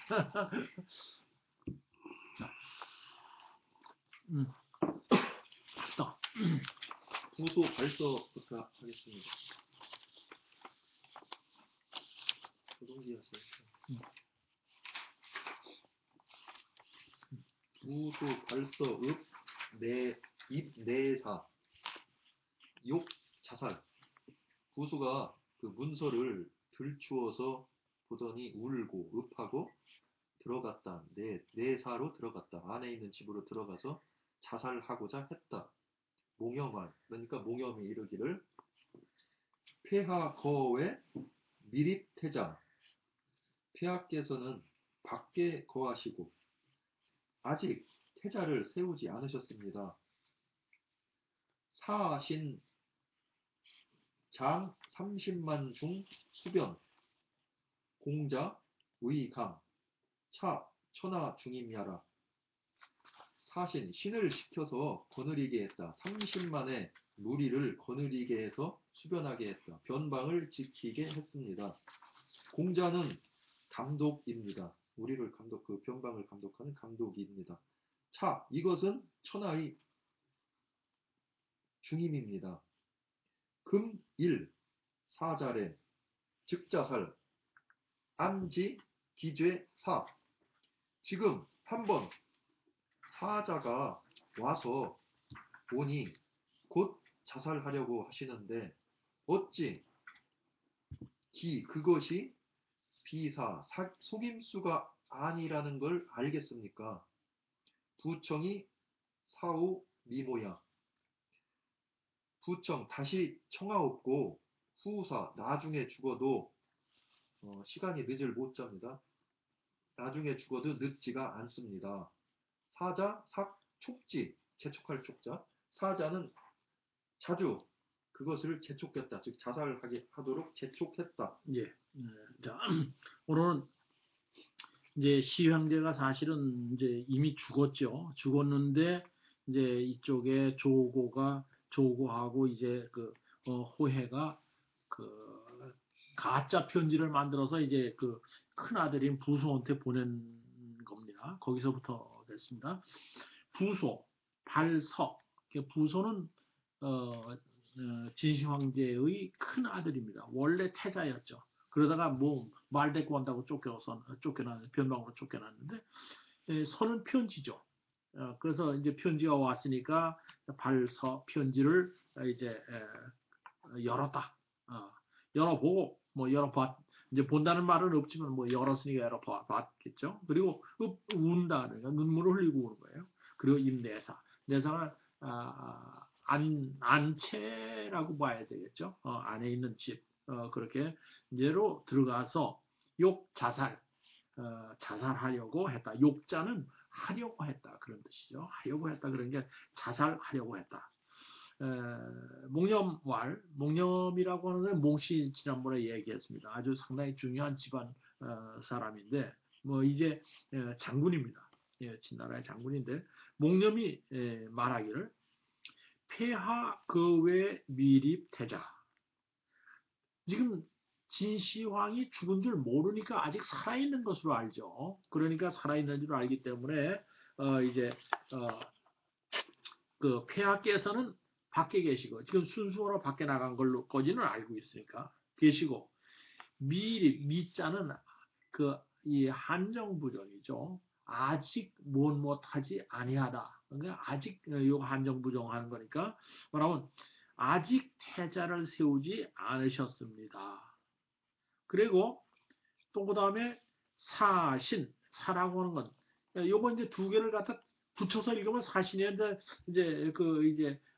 자, 또. 부소 발서부터 하겠습니다. 조동기 하시겠어요. 부소 발서 입 내사 욕 자살. 부소가 그 문서를 들추어서 보더니 울고 읍하고 들어갔다. 내사로 들어갔다. 안에 있는 집으로 들어가서 자살하고자 했다. 몽여말, 그러니까 몽여이 이르기를 폐하 거외 미립태자. 폐하께서는 밖에 거하시고 아직 태자를 세우지 않으셨습니다. 사신 장 30만 중 수변 공자 의강 차 천하 중임야라. 사신 신을 시켜서 거느리게 했다. 30만의 무리를 거느리게 해서 수변하게 했다. 변방을 지키게 했습니다. 공자는 감독입니다. 우리를 그 변방을 감독하는 감독입니다. 차, 이것은 천하의 중임입니다. 금, 일, 사자래, 즉자살, 안지, 기죄, 사. 지금 한번 사자가 와서 보니 곧 자살하려고 하시는데 어찌 그것이 비사, 속임수가 아니라는 걸 알겠습니까? 부청이 사후 미모야. 부청 다시 청하옵고 후사 나중에 죽어도 시간이 늦을 못 잡니다. 나중에 죽어도 늦지가 않습니다. 사자, 촉지, 재촉할 촉자. 사자는 자주 그것을 재촉했다. 즉 자살하도록 재촉했다. 예. 자, 오늘은 이제 시황제가 사실은 이제 이미 죽었죠. 죽었는데 이제 이쪽에 조고하고 이제 그 호해가 그 가짜 편지를 만들어서 이제 그 큰아들인 부소한테 보낸 겁니다. 거기서부터 됐습니다. 부소, 발서. 부소는 진시 황제의 큰 아들입니다. 원래 태자였죠. 그러다가 뭐 말 데리고 간다고 변방으로 쫓겨났는데 서는 편지죠. 그래서 이제 편지가 왔으니까 발서 편지를 이제 열었다. 열어보고 뭐 열어봤 이제 본다는 말은 없지만 뭐 열었으니까 열어봤겠죠. 그리고 운다 그러니까 눈물을 흘리고 우는 거예요. 그리고 임내사 내사가 안채라고 봐야 되겠죠. 안에 있는 집 그렇게 이제로 들어가서 자살하려고 했다. 욕자는 하려고 했다 그런 뜻이죠. 하려고 했다 그런 게 자살하려고 했다. 몽념이라고 하는 건 몽씨 지난번에 얘기했습니다. 아주 상당히 중요한 집안 사람인데 뭐 이제 장군입니다. 예, 진나라의 장군인데 몽념이 말하기를 폐하 거외 미립 태자. 지금 진시황이 죽은 줄 모르니까 아직 살아있는 것으로 알죠. 그러니까 살아있는 줄 알기 때문에 이제 그 폐하께서는 밖에 계시고 지금 순수로 밖에 나간 걸로까지는 알고 있으니까 계시고 미자는 그 이 한정부정이죠. 아직 못하지 아니하다. 그러니까 아직 요 한정부정하는 거니까 뭐라면 아직 태자를 세우지 않으셨습니다. 그리고 또 그 다음에 사라고 하는 건 요거 이제 두 개를 갖다 붙여서 읽으면 사신인데 이제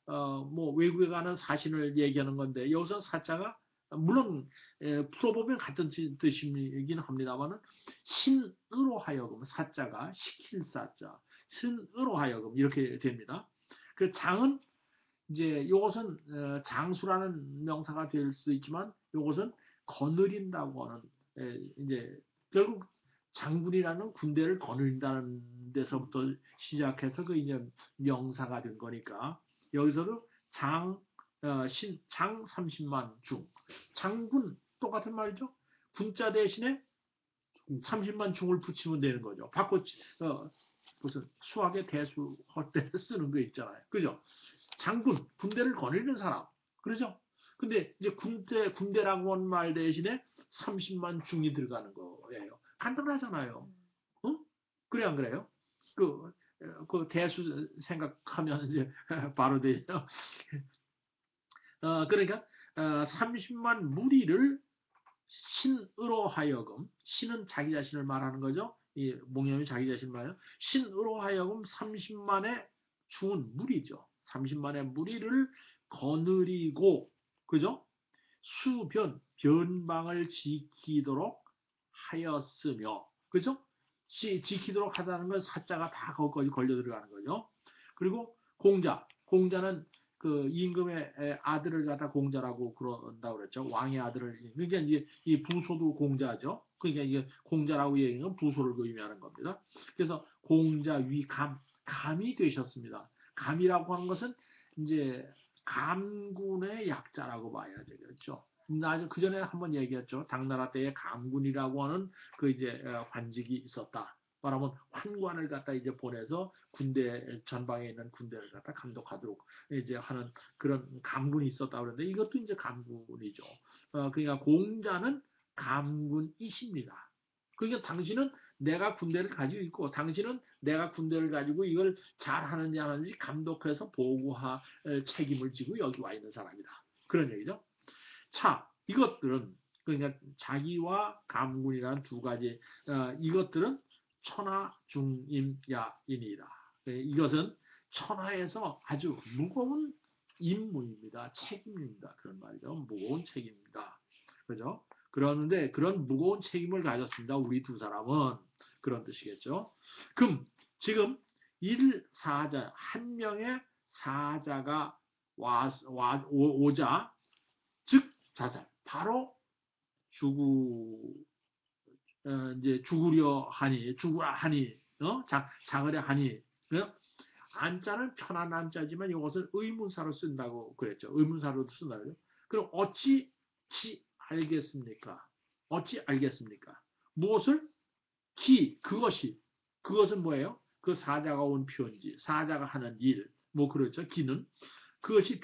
뭐 외국에 가는 사신을 얘기하는 건데 여기서 사자가 물론 풀어보면 같은 뜻이긴 합니다만은 신으로 하여금 사자가 시킬 사자 신으로 하여금 이렇게 됩니다. 그 장은 이제 요것은 장수라는 명사가 될 수도 있지만 요것은 거느린다고 하는 이제 결국 장군이라는 군대를 거느린다는 데서부터 시작해서 그 이제 명사가 된 거니까 여기서도 장 30만 중 장군 똑같은 말이죠. 군자 대신에 30만 중을 붙이면 되는 거죠. 무슨 수학의 대수 할 때 쓰는 거 있잖아요. 그죠? 장군, 군대를 거느리는 사람. 그러죠? 근데 이제 군대라고 한 말 대신에 30만 중이 들어가는 거예요. 간단하잖아요. 어? 그래, 안 그래요? 그 대수 생각하면 이제 바로 되죠. 그러니까 30만 무리를 신으로 하여금, 신은 자기 자신을 말하는 거죠. 이 목념이 자기 자신을 말해요. 신으로 하여금 30만의 중은 무리죠. 30만의 무리를 거느리고, 그죠? 변방을 지키도록 하였으며, 그죠? 지키도록 하다는 건 사자가 다 거기까지 걸려 들어가는 거죠. 그리고 공자는 그 임금의 아들을 갖다 공자라고 그런다고 그랬죠. 왕의 아들을. 그러니까 이제 이 부소도 공자죠. 그러니까 이게 공자라고 얘기하는 부소를 의미하는 겁니다. 그래서 공자 감이 되셨습니다. 감이라고 하는 것은 이제 감군의 약자라고 봐야 되겠죠. 그 전에 한번 얘기했죠. 당나라 때에 감군이라고 하는 그 이제 관직이 있었다. 말하면 환관을 갖다 이제 보내서 군대 전방에 있는 군대를 갖다 감독하도록 이제 하는 그런 감군이 있었다 그러는데 이것도 이제 감군이죠. 그러니까 공자는 감군이십니다. 그러니까 당신은 내가 군대를 가지고 있고 당신은 내가 군대를 가지고 이걸 잘하는지 안 하는지 감독해서 보고할 책임을 지고 여기 와 있는 사람이다. 그런 얘기죠. 자, 이것들은 그러니까 자기와 감군이라는 두 가지 이것들은 천하중임야이니라. 이것은 천하에서 아주 무거운 임무입니다. 책임입니다. 그런 말이죠. 무거운 책임입니다. 그죠? 그러는데 그런 무거운 책임을 가졌습니다. 우리 두 사람은 그런 뜻이겠죠. 그럼 지금 일사자 한 명의 사자가 오자 즉 자살 바로 이제 죽으라 하니 장으려 하니 안자는 편한 안자지만 이것을 의문사로 쓴다고 그랬죠. 의문사로도 쓴다고. 그럼 어찌 알겠습니까? 어찌 알겠습니까? 무엇을? 그것은 뭐예요? 그 사자가 온 편지, 사자가 하는 일, 뭐 그렇죠. 기는 그것이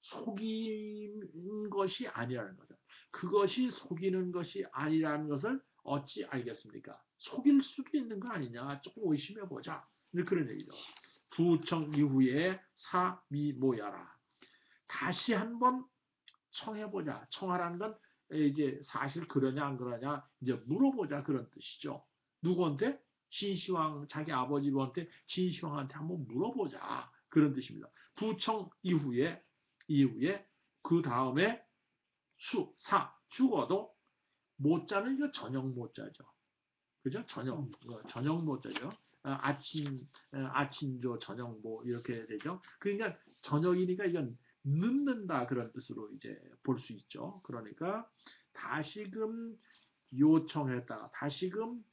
속이는 것이 아니라는 것을. 그것이 속이는 것이 아니라는 것을 어찌 알겠습니까? 속일 수도 있는 거 아니냐? 조금 의심해 보자. 그런 얘기죠. 부청 이후에 사미모야라. 다시 한번 청해보자. 청하라는 건 이제 사실 그러냐 안 그러냐 이제 물어보자 그런 뜻이죠. 누구한테? 진시황 자기 아버지한테 진시황한테 한번 물어보자 그런 뜻입니다. 부청 이후에 그 다음에 죽어도 모자는 이거 저녁 모자죠. 그죠? 저녁 모자죠. 아침조 저녁 뭐 이렇게 되죠. 그러니까 저녁이니까 이건 늦는다 그런 뜻으로 이제 볼 수 있죠. 그러니까 다시금 요청했다. 다시금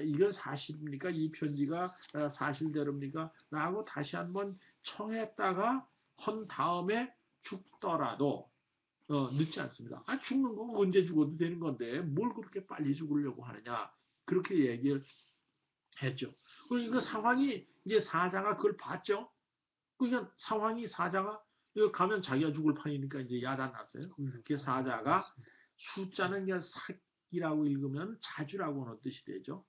이건 사실입니까? 이 편지가 사실대로입니까? 라고 다시 한번 청했다가 한 다음에 죽더라도 늦지 않습니다. 죽는 건 언제 죽어도 되는 건데 뭘 그렇게 빨리 죽으려고 하느냐. 그렇게 얘기를 했죠. 그러니까 상황이 이제 사자가 그걸 봤죠. 그러니까 상황이 사자가 이거 가면 자기가 죽을 판이니까 이제 야단났어요. 그 사자가 숫자는 그냥 사기라고 읽으면 자주라고 하는 뜻이 되죠.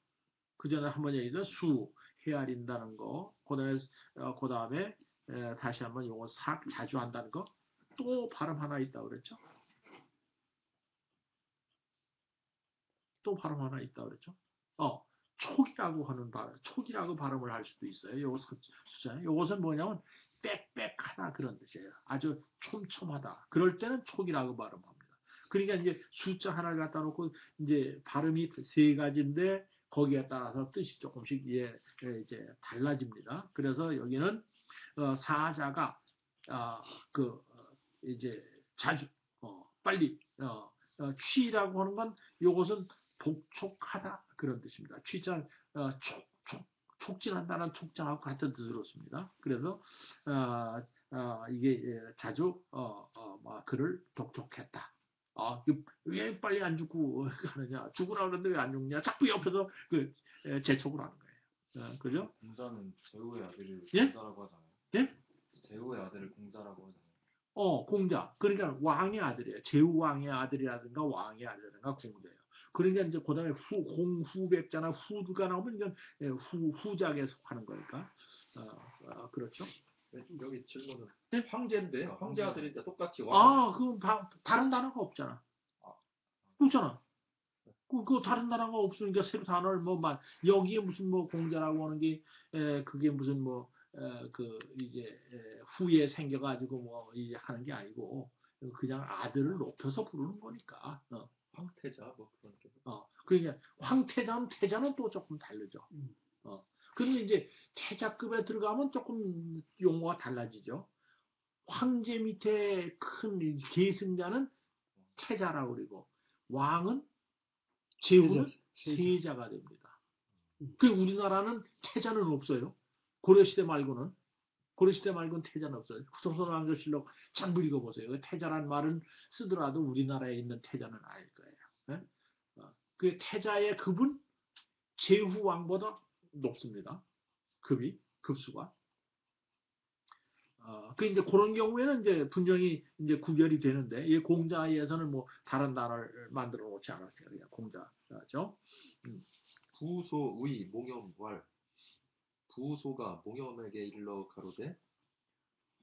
그 전에 한번 얘기했죠. 헤아린다는 거. 그다음에 다시 한번 용어 자주 한다는 거. 또 발음 하나 있다고 그랬죠. 또 발음 하나 있다고 그랬죠. 촉이라고 하는 촉이라고 발음을 할 수도 있어요. 요거 숫자. 요것은 뭐냐면 빽빽하다 그런 뜻이에요. 아주 촘촘하다. 그럴 때는 촉이라고 발음합니다. 그러니까 이제 숫자 하나를 갖다 놓고 이제 발음이 세 가지인데 거기에 따라서 뜻이 조금씩 이제 달라집니다. 그래서 여기는 사자가 이제 자주 빨리 취라고 하는 건 요것은 복촉하다 그런 뜻입니다. 취자 촉진한다는 촉자하고 같은 뜻으로 씁니다. 그래서 이게 자주 그를 독촉했다. 왜 빨리 안 죽고 하느냐? 죽으라 그러는데 왜 안 죽냐? 자꾸 옆에서 재촉을 하는 거예요. 그죠? 공자는 제후의 아들을 예? 공자라고 하잖아요. 예? 제후의 아들을 공자라고 하잖아요. 공자. 그러니까 왕의 아들이에요. 제후 왕의 아들이라든가 왕의 아들이라든가 공자예요. 그러니까 이제 그다음에 후백자나 후두가 나오면 이건 후작에 속하는 거니까. 그렇죠. 여기 질문은 예? 황제인데 그러니까 황제 아들인데 똑같이 왕. 그럼 다른 단어가 없잖아. 아, 그렇잖아. 그 다른 나라가 없으니까 새로 단어를 여기에 무슨 공자라고 하는 게 그게 무슨 이제 후에 생겨가지고 이제 하는 게 아니고 그냥 아들을 높여서 부르는 거니까. 황태자 뭐 그런 게. 그러니까 태자는 또 조금 다르죠. 그런데 이제 태자급에 들어가면 조금 용어가 달라지죠. 황제 밑에 큰 계승자는 태자라고 그러고 왕은 제후는 세자가 됩니다. 그 우리나라는 태자는 없어요. 고려시대 말고는 태자는 없어요. 조선왕조실록 전부 읽어보세요. 태자란 말은 쓰더라도 우리나라에 있는 태자는 아닐 거예요. 예? 그 태자의 급은 제후 왕보다 높습니다. 급수가. 이제 그런 경우에는 이제 분명히 이제 구별이 되는데, 이 공자에서는 다른 단어를 만들어 놓지 않았어요. 그냥 공자죠. 부소의 몽염왈. 부소가 몽염에게 일러 가로되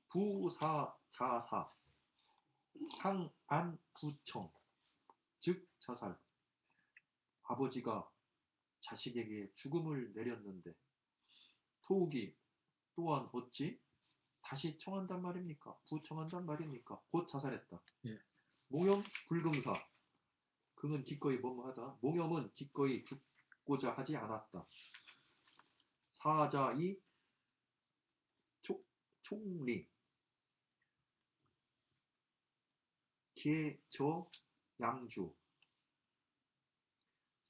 부사자사 상안부청 즉 자살. 아버지가 자식에게 죽음을 내렸는데 토욱이 또한 어찌 다시 청한단 말입니까? 부청한단 말입니까? 곧 자살했다. 예. 몽염 불금사. 그는 기꺼이 뭐뭐하다. 몽염은 기꺼이 죽고자 하지 않았다. 사자이 총리 계저 양주.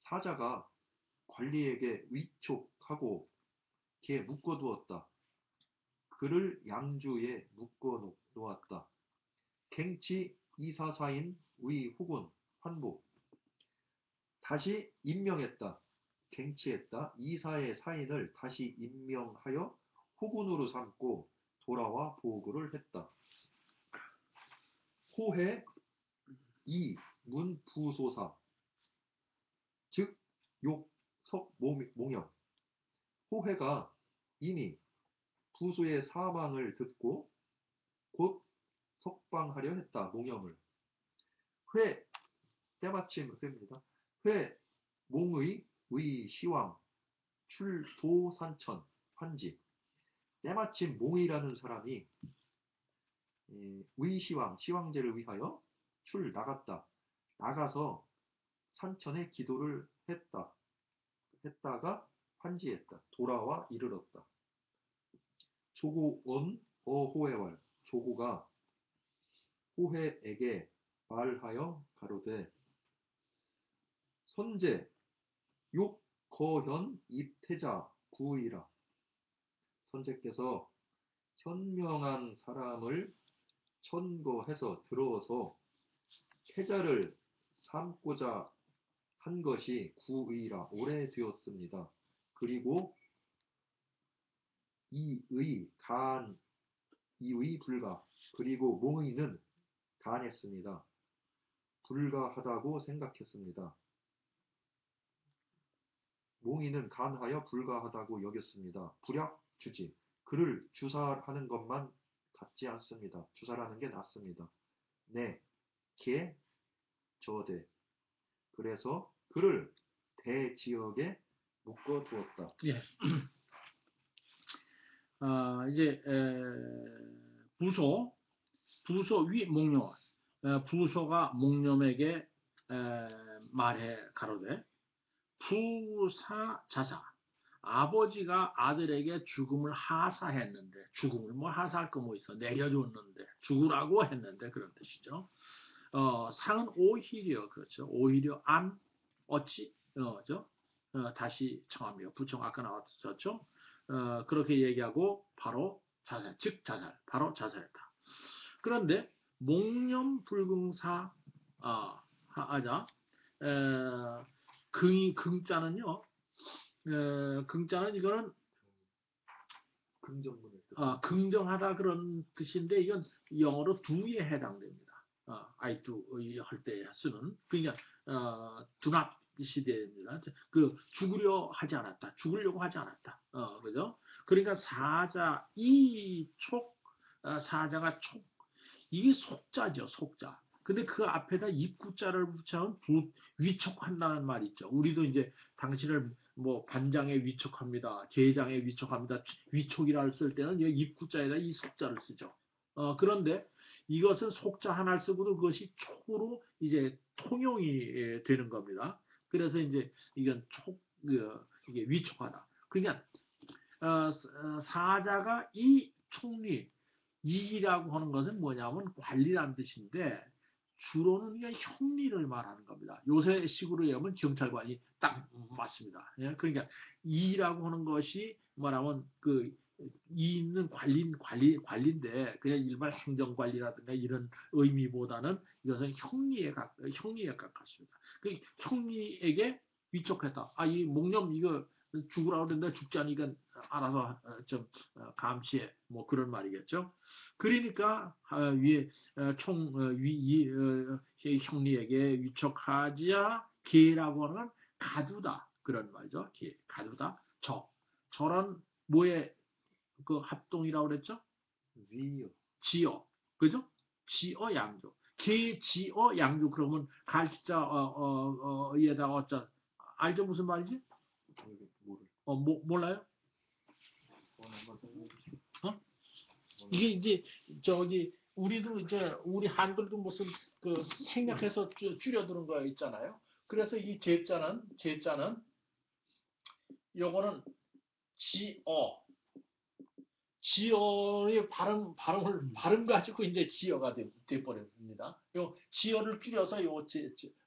사자가 관리에게 위촉하고 걔 묶어두었다. 그를 양주에 묶어 놓았다. 갱치 이사사인 위 후군 환복. 다시 임명했다. 갱치했다. 이사의 사인을 다시 임명하여 후군으로 삼고 돌아와 보고를 했다. 호해 이 문부소사 즉 욕석 몽염. 호해가 이미 부소의 사망을 듣고 곧 석방하려 했다. 몽염을. 회 때마침 회입니다. 회 몽의 시왕 출도산천 환지. 때마침 몽의라는 사람이 시왕 시왕제를 위하여 나갔다. 나가서 산천에 기도를 했다가 환지했다. 돌아와 이르렀다. 조고온 어호해왈. 조고가 호해에게 말하여 가로되 선제 욕거현 입태자 구의라. 선제께서 현명한 사람을 천거해서 들어서 태자를 삼고자 한 것이 구의라 오래되었습니다. 그리고 이의 불가. 그리고 몽의는 간했습니다. 불가하다고 생각했습니다. 몽의는 간하여 불가하다고 여겼습니다. 불약주지. 그를 주살하는 것만 같지 않습니다. 주살하는 게 낫습니다. 네, 개, 저대. 그래서 그를 대지역에 묶어두었다. 예. 이제 부소 위 몽염. 부소가 몽염에게 말해 가로되 부사자사. 아버지가 아들에게 죽음을 하사했는데, 죽음을 하사할 거 있어. 내려줬는데, 죽으라고 했는데, 그런 뜻이죠. 상은 오히려, 그렇죠. 오히려 어찌, 다시 청합니다. 부청 아까 나왔었죠. 그렇게 얘기하고 바로 자살, 즉 자살, 바로 자살했다. 그런데 몽염 불금사 하자. 긍자는요. 긍자는 이거는 긍정문을 뜻. 긍정하다 그런 뜻인데 이건 영어로 do에 해당됩니다. I do 할 때 쓰는 그러니까 do not 뜻이 됩니다. 그 죽으려 하지 않았다. 죽으려고 하지 않았다. 그죠? 그러니까 사자 이촉 사자가 촉 이게 속자죠. 속자. 근데 그 앞에다 입구자를 붙여면 위촉한다는 말이 있죠. 우리도 이제 당신을 뭐 반장에 위촉합니다. 계장에 위촉합니다. 위촉이라 쓸 때는 입구자에다 이 속자를 쓰죠. 그런데 이것은 속자 하나를 쓰고도 그것이 촉으로 이제 통용이 되는 겁니다. 그래서 이제 이건 이게 위촉하다. 그러니까 사자가 이 총리 이라고 하는 것은 뭐냐면 관리라는 뜻인데 주로는 그냥 형리를 말하는 겁니다. 요새 식으로 얘기하면 경찰관이 딱 맞습니다. 예? 그러니까 이라고 하는 것이 뭐냐면 이 있는 관리인데 그냥 일반 행정관리라든가 이런 의미보다는 이것은 형리에 가깝습니다. 그 형리에게 위촉했다. 이 목념 이거 죽으라고 그랬는데 죽지 않으니까 알아서 좀 감시해. 뭐 그런 말이겠죠. 그러니까 위에 형리에게 위촉하지야 기라고 하는 건 가두다 그런 말이죠. 기, 가두다. 저런 뭐의 그 합동이라고 그랬죠? 위요. 지어, 그죠? 지어 양조. 개 지어 양조 그러면 갈자에다가 어쩌 알죠 무슨 말이지? 몰라요? 이게 이제 저기 우리도 이제 우리 한글도 무슨 그 생략해서 줄여두는 거 있잖아요. 그래서 이 제자는 요거는 지어의 발음 가지고 이제 지어가 돼 버립니다. 요 지어를 줄여서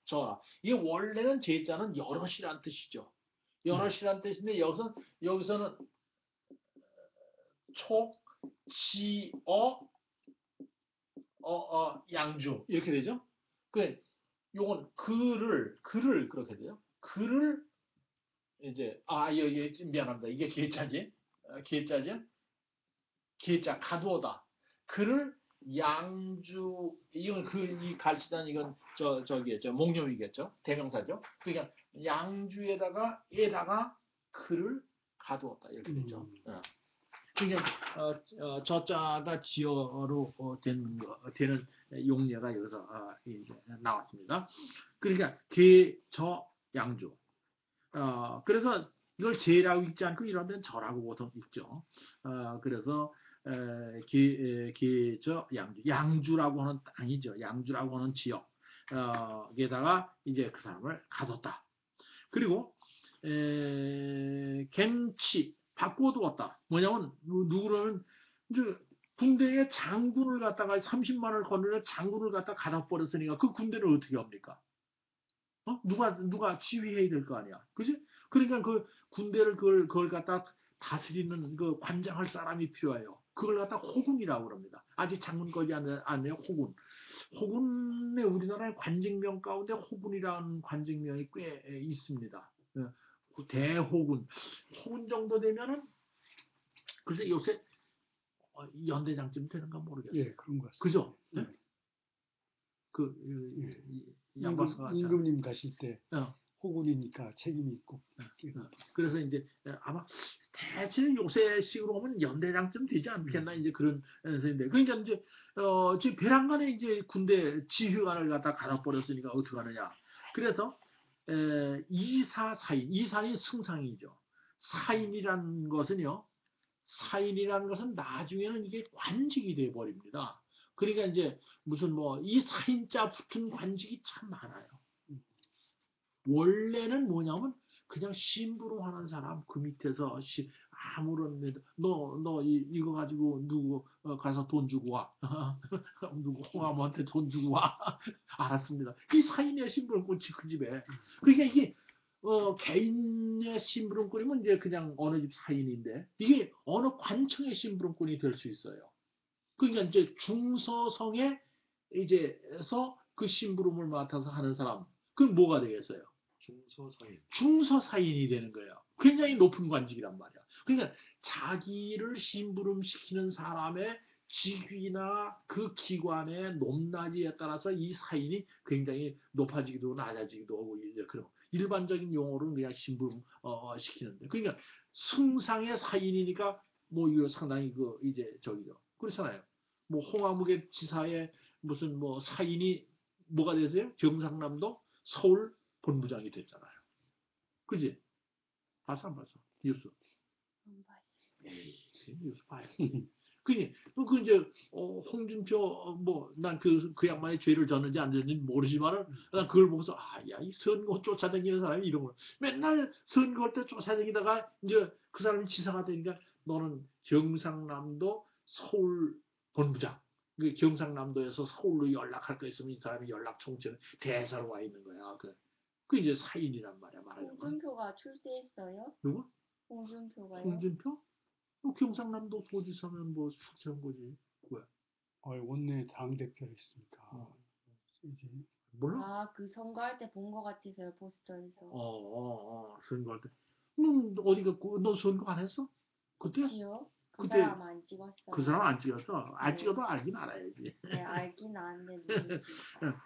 저라. 이게 원래는 제자는 여럿이란 뜻이죠. 여럿이란 뜻인데 여기서는 촉, 지어, 양주 이렇게 되죠. 그 요건 글을 그렇게 돼요. 글을 이제 여기 미안합니다. 이게 계자지. 계자 가두어다. 글을 양주 이건 이 갈치단 이건 저기겠죠. 목념이겠죠. 대명사죠. 그러니까 양주에다가 글을 가두었다 이렇게 되죠. 그러니까 저자가 지어로 되는 용례가 여기서 이제 나왔습니다. 그러니까 저 양주. 그래서 이걸 제라고 읽지 않고 이런 데는 저라고 보통 읽죠. 그래서 저 양주라고 하는 땅이죠. 양주라고 하는 지역. 게다가 이제 그 사람을 가뒀다. 그리고 겐치 바꿔두었다. 뭐냐면 누구는 이제 군대에 장군을 갖다가 30만을 거느려 장군을 갖다 가둬버렸으니까 그 군대를 어떻게 합니까? 누가 지휘해야 될 거 아니야. 그지? 그러니까 그 군대를 그걸 갖다 다스리는 그 관장할 사람이 필요해요. 그걸 갖다 호군이라고 그럽니다. 아직 장군까지 안 해요. 호군에 우리나라의 관직명 가운데 호군이라는 관직명이 꽤 있습니다. 대호군. 호군 정도 되면은 글쎄 요새 연대장쯤 되는가 모르겠어요. 예, 그런 것 같습니다. 그죠? 예. 양박사가 임금님 가실 때 어. 호군이니까 책임이 있고. 그래서 이제 아마 대체 요새식으로 보면 연대장쯤 되지 않겠나 이제 그런 생각인데 그러니까 이제 지금 배란간에 이제 군대 지휘관을 갖다 가둬버렸으니까 어떻게 하느냐. 그래서 이사사인이 승상이죠. 사인이라는 것은요. 사인이라는 것은 나중에는 이게 관직이 돼 버립니다. 그러니까 이제 무슨 뭐 이 사인자 붙은 관직이 참 많아요. 원래는 뭐냐면 그냥 심부름하는 사람 그 밑에서 아무런 너 이거 가지고 누구 가서 돈 주고 와 누구 홍아무한테 돈 주고 와 알았습니다. 이 사인의 심부름꾼이 그 집에 그러니까 이게 개인의 심부름꾼이면 이제 그냥 어느 집 사인인데 이게 어느 관청의 심부름꾼이 될 수 있어요. 그러니까 이제 중서성에 이제서 그 심부름을 맡아서 하는 사람, 그건 뭐가 되겠어요? 중서사인. 중서사인이 되는 거예요. 굉장히 높은 관직이란 말이야. 그러니까 자기를 심부름시키는 사람의 직위나 그 기관의 높낮이에 따라서 이 사인이 굉장히 높아지기도 낮아지기도 하고 이제 그런 일반적인 용어로는 그냥 심부름 시키는데 그러니까 승상의 사인이니까 뭐 이거 상당히 그 이제 저기죠. 그렇잖아요. 뭐 홍화무계 지사의 무슨 뭐 사인이 뭐가 되세요? 경상남도 서울 본부장이 됐잖아요. 그지? 봤어 안 봤어? 뉴스. 에이, 그 뉴스 봐요. 그니 그 이제 홍준표 뭐 난 그 양반이 죄를 졌는지 안 졌는지 모르지만은 난 그걸 보고서 야 이 선거 쫓아다니는 사람이 이런 거 맨날 선거할 때 쫓아다니다가 이제 그 사람이 지사가 되니까 너는 경상남도 서울 본부장 그 경상남도에서 서울로 연락할 거 있으면 이 사람이 연락 총체는 대사로 와 있는 거야. 그 이제 사인이란 말이야 말하자면. 홍준표가 출세했어요? 누구? 홍준표가요? 홍준표? 경상남도 도지사면 뭐 출세한 거지. 왜? 원내 당대표 했으니까. 이제 몰라? 아, 그 선거할 때 본 것 같아서요, 포스터에서. 선거할 때. 넌 어디 갔고, 너 선거 안 했어? 그때? 지요? 그 그때 사람 안 찍었어요. 그 사람 안 찍었어. 안 네. 찍어도 알긴 알아야지. 네, 알긴 아는데 누군지.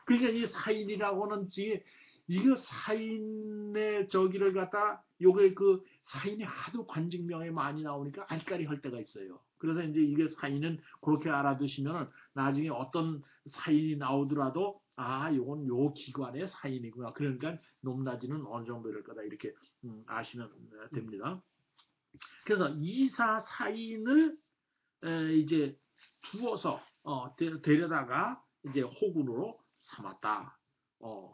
그러니까 이 사인이라고는 이거 사인의 저기를 갖다 요게 그 사인이 하도 관직명에 많이 나오니까 알까리 할 때가 있어요. 그래서 이제 이게 사인은 그렇게 알아두시면은 나중에 어떤 사인이 나오더라도 요건 요 기관의 사인이구나. 그러니까 높낮이는 어느 정도 될 거다 이렇게 아시면 됩니다. 그래서 이사 사인을 이제 두어서 데려다가 이제 호군으로 삼았다.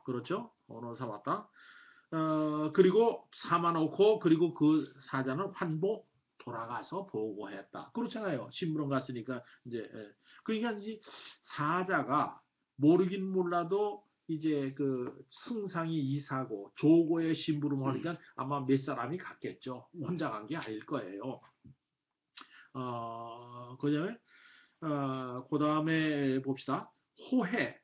그렇죠? 언어 삼았다. 그리고 삼아놓고 그리고 그 사자는 환보 돌아가서 보고했다. 그렇잖아요. 심부름 갔으니까 이제 그러니까 이 사자가 모르긴 몰라도 이제 그 승상이 이사고 조고의 심부름 하니까 아마 몇 사람이 갔겠죠. 혼자 간 게 아닐 거예요. 그 다음에 봅시다. 호해.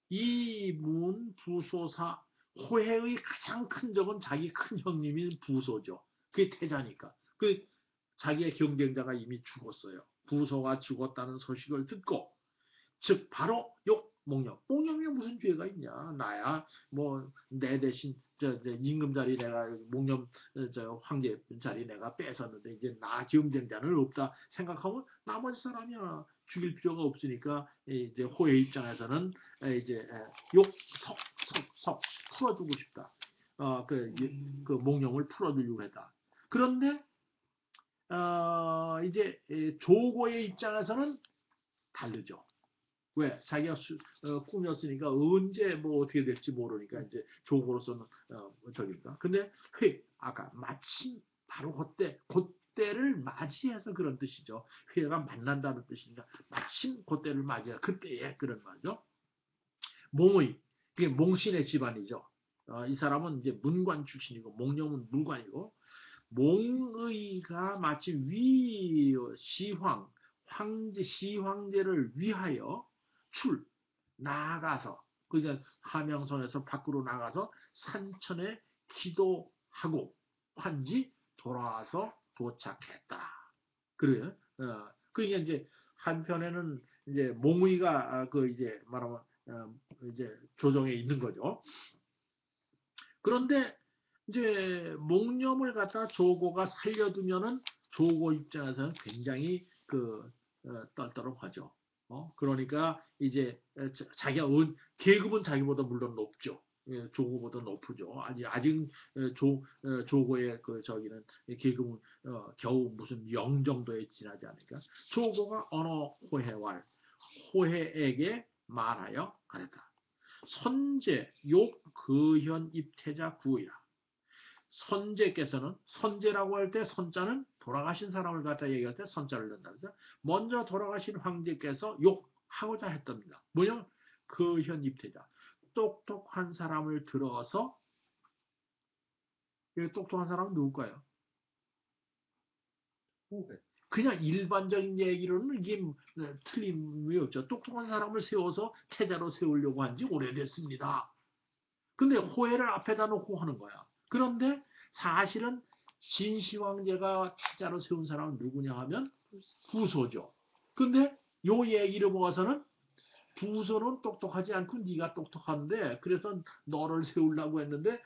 이문 부소사. 호해의 가장 큰 적은 자기 큰 형님인 부소죠. 그게 태자니까. 자기의 경쟁자가 이미 죽었어요. 부소가 죽었다는 소식을 듣고, 즉, 바로 목념. 목념이 무슨 죄가 있냐. 나야, 뭐, 내 대신, 임금 자리 내가, 목념, 황제 자리 내가 뺏었는데, 이제 나 경쟁자는 없다 생각하면 나머지 사람이야. 죽일 필요가 없으니까, 이제 호의 입장에서는, 이제, 석, 풀어주고 싶다. 그 목념을 풀어주려고 했다. 그런데, 이제, 조고의 입장에서는 다르죠. 왜? 자기가 꿈이었으니까 언제 뭐 어떻게 될지 모르니까 이제 조고로서는 저기니까. 근데 아까 마침 바로 그때를 맞이해서 그런 뜻이죠. 회가 만난다는 뜻이니까 마침 그때를 맞이해 그때에 그런 말이죠. 몽의 그게 몽신의 집안이죠. 이 사람은 이제 문관 출신이고 몽룡은 물관이고 몽의가 마침 시황제를 위하여 나아가서 그러니까 함양성에서 밖으로 나가서 산천에 기도하고 한지 돌아와서 도착했다. 그래요. 그러니까 이제 한편에는 이제 몽의가 그 이제 말하면 이제 조정에 있는 거죠. 그런데 이제 목념을 갖다 조고가 살려두면은 조고 입장에서는 굉장히 떨떠름하죠. 그러니까 이제 자기가 계급은 자기보다 물론 높죠. 조고보다 높죠. 아직 조고의 저기는 계급은 겨우 무슨 영 정도에 지나지 않으니까 조고가 어느 호해에게 말하여 가렸다. 선제 욕 거현 입태자 구이라. 선제께서는 선제라고 할 때 선자는 돌아가신 사람을 갖다 얘기할 때 선자를 넣는다. 먼저 돌아가신 황제께서 욕하고자 했답니다. 뭐냐? 거현 입태자. 똑똑한 사람을 들어서 똑똑한 사람은 누굴까요? 호해. 그냥 일반적인 얘기로는 이게 틀림이 없죠. 똑똑한 사람을 세워서 태자로 세우려고 한 지 오래됐습니다. 근데 호해를 앞에다 놓고 하는 거야. 그런데 사실은 진시황제가 태자로 세운 사람은 누구냐 하면 부소죠. 근데 요 얘기를 모아서는 부소는 똑똑하지 않고 네가 똑똑한데 그래서 너를 세우려고 했는데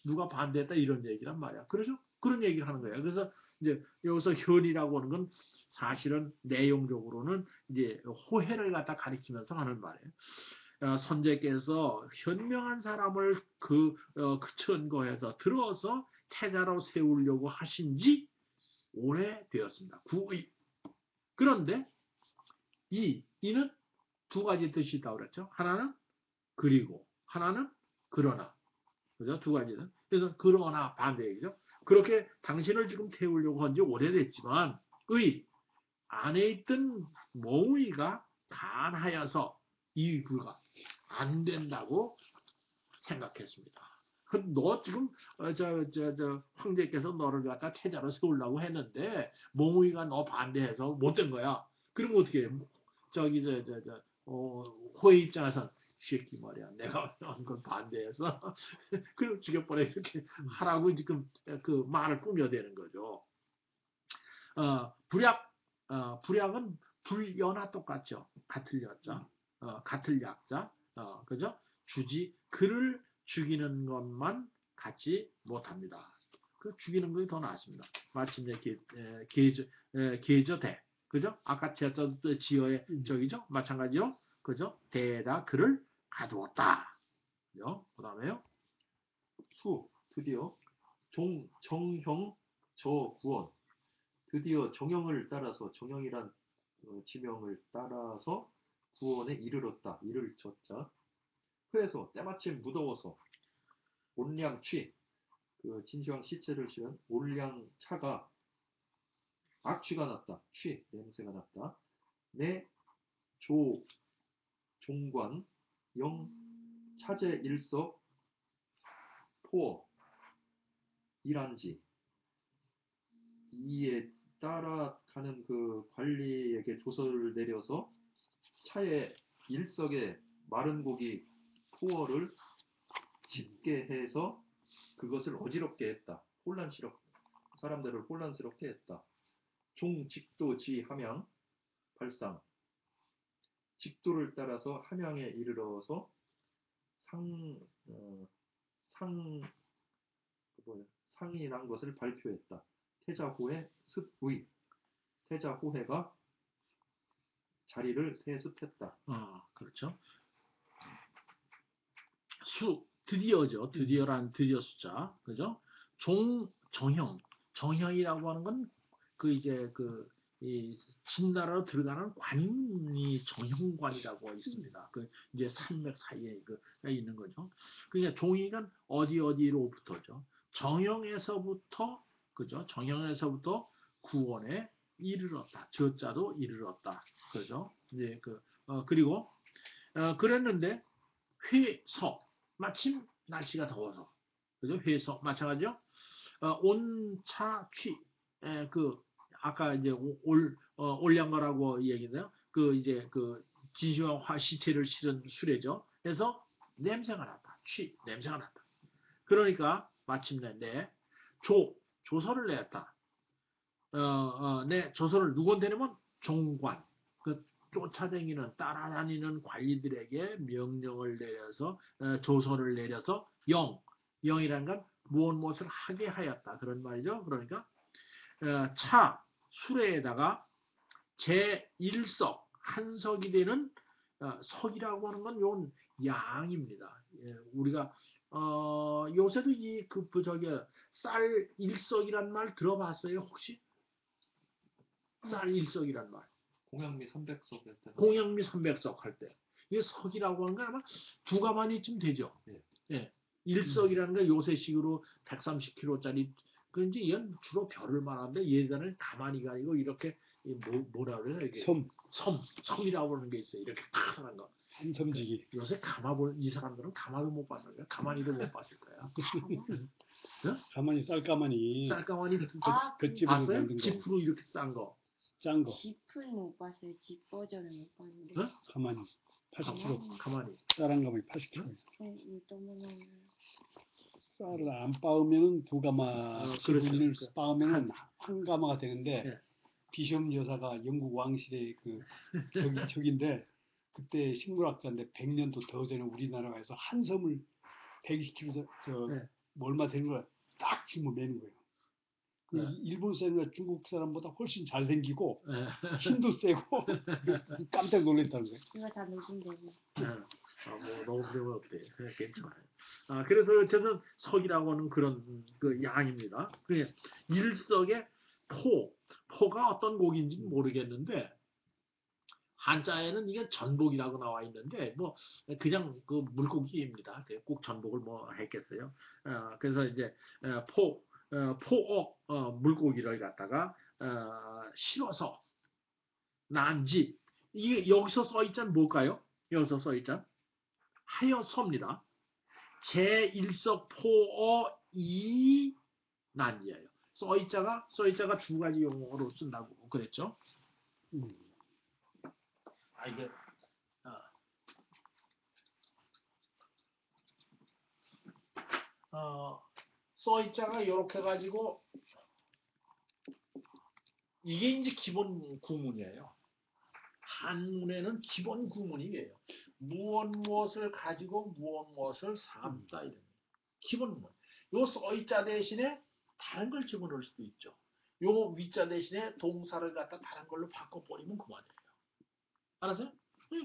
누가 반대했다 이런 얘기란 말이야. 그렇죠? 그런 얘기를 하는 거야. 그래서 이제 여기서 현이라고 하는 건 사실은 내용적으로는 이제 호해를 갖다 가리키면서 하는 말이에요. 선제께서 현명한 사람을 근거해서 들어서 태자로 세우려고 하신 지 오래되었습니다. 구의. 그런데 이는 두 가지 뜻이 있다고 그랬죠. 하나는 그리고, 하나는 그러나. 그죠? 두 가지는. 그래서 그러나 반대 얘기죠. 그렇게 당신을 지금 태우려고 한 지 오래됐지만, 안에 있던 모의가 간하여서 이 불가 안 된다고 생각했습니다. 너 지금 황제께서 너를 갖다 태자로 세우려고 했는데 모의가 너 반대해서 못 된 거야. 그럼 어떻게 해? 호의 입장에선 새끼 말이야. 내가 한 건 반대해서 그럼 죽여버려 이렇게 하라고 지금 그 말을 꾸며대는 거죠. 불약은 불연화 똑같죠. 같을 여자, 같을 약자, 그죠? 주지 그를 죽이는 것만 갖지 못합니다. 그 죽이는 것이 더 낫습니다. 마침내 계저대, 그죠? 아까 제가 지어의 저기죠? 마찬가지로, 그죠? 대에다 그를 가두었다. 그죠? 그 다음에요. 드디어 정형 저구원. 드디어 정형을 따라서 정형이란 지명을 따라서 구원에 이르렀다. 이를 졌자. 그래서 때마침 무더워서 온량취 그 진시황 시체를 실은 온량차가 악취가 났다. 냄새가 났다. 내 종관 영 차제 일석 포어 일한지 이에 따라가는 그 관리에게 조서를 내려서 차에 일석에 마른 고기 포어를 씹게 해서 그것을 어지럽게 했다. 사람들을 혼란스럽게 했다. 종직도지 함양 발상 직도를 따라서 함양에 이르러서 상이 난 것을 발표했다. 태자호의 습의 태자호해가 자리를 세습했다. 그렇죠. 드디어죠. 드디어 숫자. 그죠? 정형이라고 하는 건 이 진나라로 들어가는 관이 정형관이라고 있습니다. 이제 산맥 사이에 있는 거죠. 그러니까 종이가 어디로부터죠. 정형에서부터, 그죠? 정형에서부터 구원에 이르렀다. 저자도 이르렀다. 그죠? 이제 그리고, 그랬는데, 마침 날씨가 더워서. 그죠? 마찬가지죠? 온차취, 아까 이제 올량거라고 얘기했나요? 진시황 시체를 실은 수레죠. 그래서 냄새가 났다. 냄새가 났다. 그러니까 마침내 조서를 냈다. 조서를 누구한테 내면 종관, 쫓아다니는 따라다니는 관리들에게 명령을 내려서 조서를 내려서 영이라는 건 무엇을 하게 하였다. 그런 말이죠. 그러니까 수레에다가 제1석 한석이 되는 석이라고 하는 건 요 양입니다. 우리가 요새도 쌀 1석이란 말 들어봤어요 혹시? 쌀 1석이란 말. 공양미 300석 할 때. 공양미 300석 할 때. 이게 석이라고 하는 건 아마 두 가마니쯤 되죠. 예. 1석이라는 건 요새식으로 130kg짜리 그런지 이건 주로 별을 말하는데 예전에는 가만히가 아니고 이렇게 뭐라 그래요 이게 섬이라고 하는 게 있어요. 이렇게 탁한 거. 한섬지기. 요새 이 사람들은 가마도 못 봤을 거야. 가만히도 못 봤을 거야. 가만히 쌀가마니 쌀가마니 아, 볏짚으로 봤어요? 만든 거. 지프로 이렇게 싼 거. 짠 거. 짚은 못 봤어요. 짚 버전을 못 봤는데. 어? 가만히 80kg. 가만히. 쌀 한 가마니 80kg. 너무너무. 쌀을 안 빻으면은 두 가마, 그렇죠. 지분을 빻으면은 한 가마가 되는데 네. 비숍 여사가 영국 왕실의 그 적인데 그때 식물학자인데 100년도 더 전에 우리나라에서 한 섬을 120km 네. 얼마 되는 걸 딱 짊어 매는 거예요. 그 네. 일본 사람이나 중국 사람보다 훨씬 잘생기고 예. 힘도 세고 깜짝 놀랐다는 거예요. 이거 다 녹음되고. 뭐 너무 그러면 어때? 괜찮아요. 그래서 어쨌든 석이라고 하는 그런 그 양입니다. 그게 일석의 포가 어떤 곡인지 모르겠는데 한자에는 이게 전복이라고 나와 있는데 뭐 그냥 그 물고기입니다. 꼭 전복을 뭐 했겠어요. 그래서 이제 포옥 물고기를 갖다가 실어서 난지 이게 여기서 써 있잖아 뭘까요? 여기서 써 있잖아 하여서입니다. 제1석 포어 이 난이에요. 써있자가 두 가지 용어로 쓴다고 그랬죠. 이게 써있자가 이렇게 가지고 이게 이제 기본 구문이에요. 한문에는 기본 구문이에요. 무엇을 가지고 무엇을 삼다 이런 기본 구문. 요 써있자 대신에 다른 걸 집어넣을 수도 있죠. 요 위자 대신에 동사를 갖다 다른 걸로 바꿔버리면 그만이에요. 알았어요?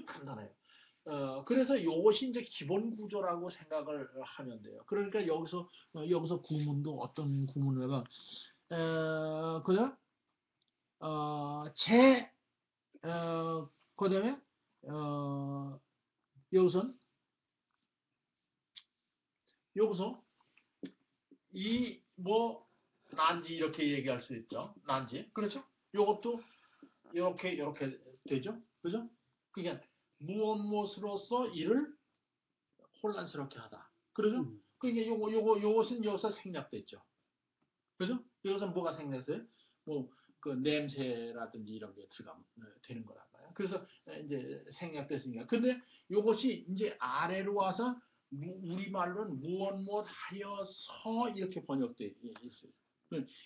간단해요. 그래서 이것이 이제 기본 구조라고 생각을 하면 돼요. 그러니까 여기서 구문도 어떤 구문을 그냥 그다음에 여기서 이 뭐 난지 이렇게 얘기할 수 있죠. 난지 그렇죠? 요것도 이렇게 되죠. 그죠? 그게 무엇으로서 이를 혼란스럽게 하다. 그러죠? 그게 요것은 여기서 생략됐죠. 그죠? 여기서 뭐가 생략됐어요? 뭐 그 냄새라든지 이런 게 들어가면 되는 거란 말이야. 그래서 이제 생략됐으니까. 근데 요것이 이제 아래로 와서 우리말로는 무엇 하여서 이렇게 번역돼 있어요.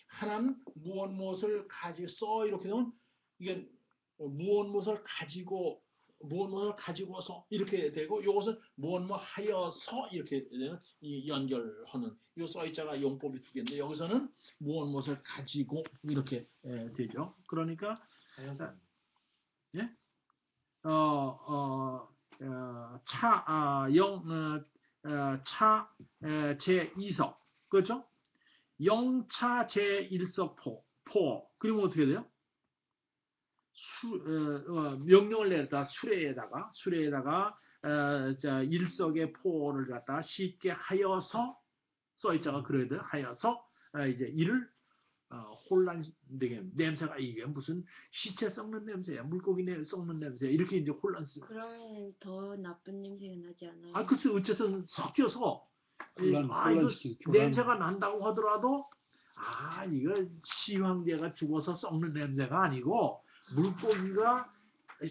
하나는 무엇을 가지고 써 이렇게 되면 이게 무엇을 가지고서 이렇게 되고 이것은 무엇 하여서 이렇게 되는 이 연결하는 이 써있자가 용법이 두 개인데 여기서는 무엇을 가지고 이렇게 되죠. 그러니까 예? 제2석 그렇죠? 영차 제1석 포 그리고 어떻게 돼요? 명령을 내렸다 수레에다가 일석의 포를 갖다 쉽게 하여서 써있자가 그래야 돼 하여서 이제 이를 혼란되게 냄새가 이게 무슨 시체 썩는 냄새야 물고기 썩는 냄새야 이렇게 이제 혼란스러워. 그러면 더 나쁜 냄새가 나지 않아요? 글쎄 어쨌든 섞여서 이거 혼란시키는 냄새가 난다고 하더라도 이거 시황제가 죽어서 썩는 냄새가 아니고 물고기가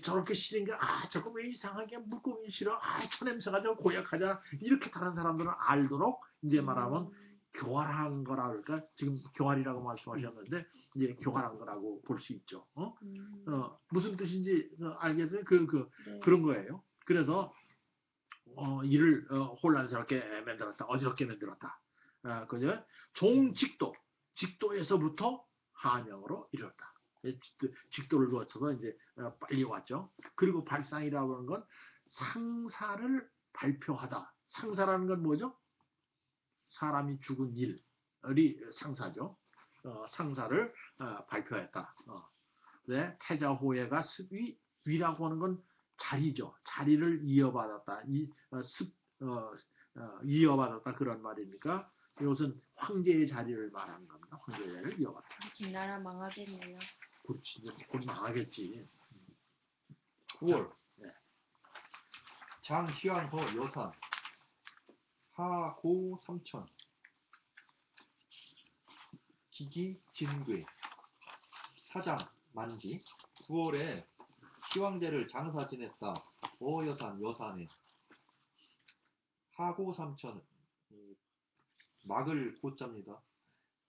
저렇게 싫은 게 저거 왜 이상하게 물고기 싫어 저 냄새가 저 고약하잖아 이렇게 다른 사람들은 알도록 이제 말하면 교활한 거라 그럴까 지금 교활이라고 말씀하셨는데 이제 교활한 거라고 볼 수 있죠. 무슨 뜻인지 알겠어요? 네. 그런 거예요. 그래서 이를 혼란스럽게 만들었다 어지럽게 만들었다. 그죠? 직도에서부터 한영으로 이뤘다. 직도를 거쳐서 이제 빨리 왔죠. 그리고 발상이라고 하는 건 상사를 발표하다. 상사라는 건 뭐죠? 사람이 죽은 일이 상사죠. 상사를 발표했다. 네, 태자호해가 위라고 하는 건 자리죠. 자리를 이어받았다. 이어받았다 그런 말이니까 이것은 황제의 자리를 말하는 겁니다. 황제의 자리를 이어받았다. 지금 나라 망하겠네요. 그렇지. 곧 망하겠지. 9월 네. 장휘안호 여산 하고 삼천 기기, 진괴, 사장, 만지. 9월에 시황제를 장사 지냈다. 어여산, 여산에. 하고 삼천, 막을 고자입니다.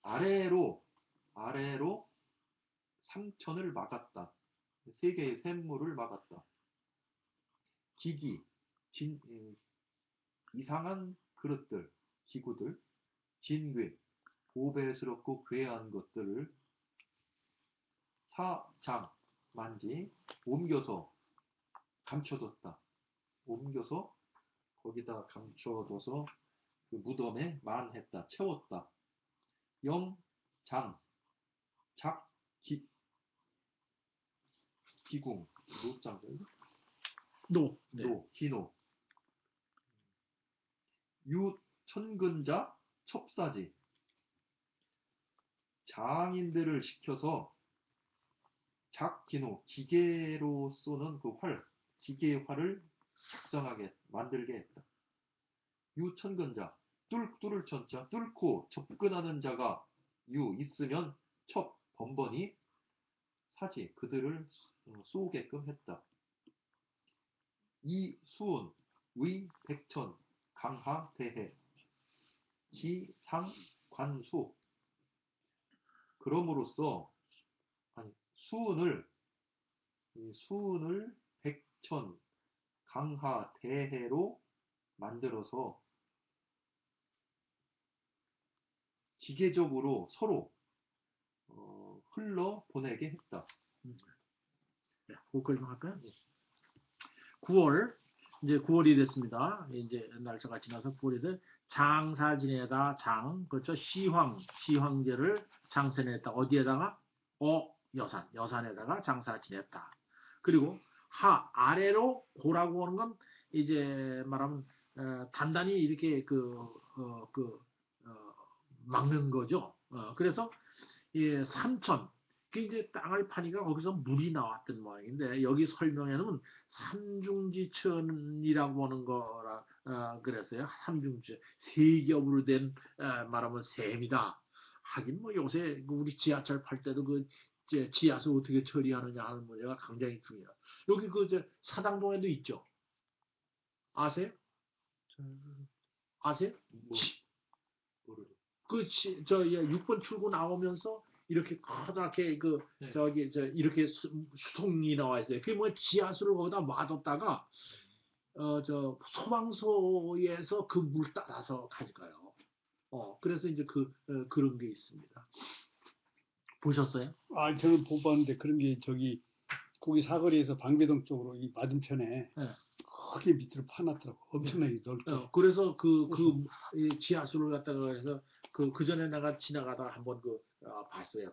아래로 삼천을 막았다. 세 개의 샘물을 막았다. 기기, 이상한 그릇들, 기구들. 진괴, 보배스럽고 괴한 것들을. 사장, 만지, 옮겨서 감춰뒀다. 옮겨서 거기다 감춰둬서 그 무덤에 만했다. 채웠다. 영, 장, 작, 기궁, 노장, 노. 네. 노, 기노. 유, 천근자, 첩사지. 장인들을 시켜서 작기노, 기계로 쏘는 그 활, 기계의 활을 작정하게 만들게 했다. 유천근자, 뚫을 천자, 뚫고 접근하는 자가 있으면 첩, 번번이 사지, 그들을 쏘게끔 했다. 이수은, 의, 백천, 강하, 대해, 기상, 관수. 그럼으로써 수은을 백천, 강하, 대해로 만들어서 기계적으로 서로 흘러 보내게 했다. 네, 거기까지 할까요? 9월, 이제 9월이 됐습니다. 이제 날짜가 지나서 9월이 돼. 장사 지내다, 그렇죠? 시황제를 장사했다. 어디에다가? 여산에다가 장사 지냈다. 그리고 아래로 고라고 하는 건 이제 말하면 단단히 이렇게 막는 거죠. 그래서 삼천, 그 이제 땅을 파니까 거기서 물이 나왔던 모양인데 여기 설명에는 삼중지천이라고 하는 거라 그랬어요. 삼중지, 세 겹으로 된 말하면 셈이다. 하긴 뭐 요새 우리 지하철 팔 때도 그 지하수 어떻게 처리하느냐 하는 문제가 굉장히 중요해요. 여기 사당동에도 있죠. 아세요? 아세요? 뭐를. 6번 출구 나오면서 이렇게 커다랗게 네. 이렇게 수송이 나와 있어요. 그게 뭐 지하수를 거기다 놔뒀다가 소방서에서 그 물 따라서 가져가요. 그래서 이제 그런 게 있습니다. 보셨어요? 아, 저는 못 봤는데 그런 게 거기 사거리에서 방배동 쪽으로 이 맞은편에 네. 크게 밑으로 파놨더라고. 엄청나게 넓게. 그래서 이 지하수를 갖다가 해서 그 전에 내가 지나가다 한번 봤어요.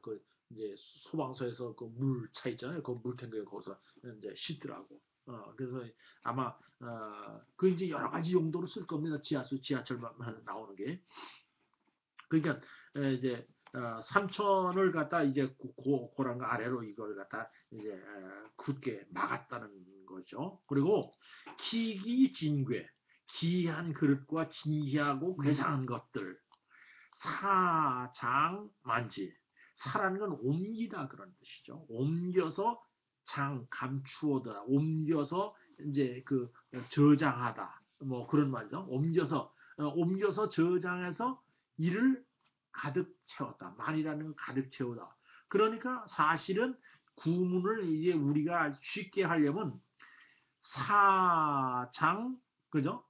이제 소방서에서 그 물 차 있잖아요. 그 물탱크에 거기서 이제 씻더라고. 그래서 아마 그 이제 여러 가지 용도로 쓸 겁니다. 지하철만 나오는 게. 그러니까 이제 삼천을 갖다 이제 고랑 아래로 이걸 갖다 이제 굳게 막았다는 거죠. 그리고 기기진괴, 기이한 그릇과 진희하고 괴상한 것들, 사장만지. 사라는 건 옮기다 그런 뜻이죠. 옮겨서 감추어다, 옮겨서 이제 저장하다, 뭐 그런 말이죠. 옮겨서 저장해서 이를 가득 채웠다. 만이라는 건 가득 채우다. 그러니까 사실은 구문을 이제 우리가 쉽게 하려면 사장, 그죠?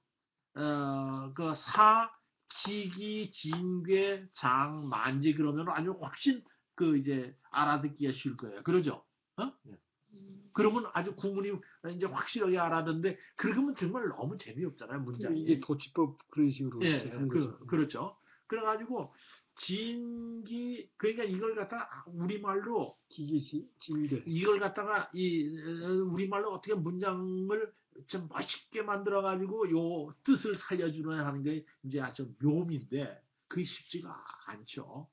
기기, 진괴, 장, 만지 그러면 아주 훨씬 이제 알아듣기가 쉬울 거예요. 그러죠? 그러면 아주 구문이 이제 확실하게 알아듣는데 그러면 정말 너무 재미없잖아요. 문장이. 이게 도치법 그런 식으로 이렇게 하는 거죠. 그렇죠. 그래가지고 그러니까 이걸 갖다가 우리말로 진괴. 이걸 갖다가 우리말로 어떻게 문장을 좀 멋있게 만들어가지고 요 뜻을 살려주려 하는 게 이제 아주 묘미인데 그게 쉽지가 않죠.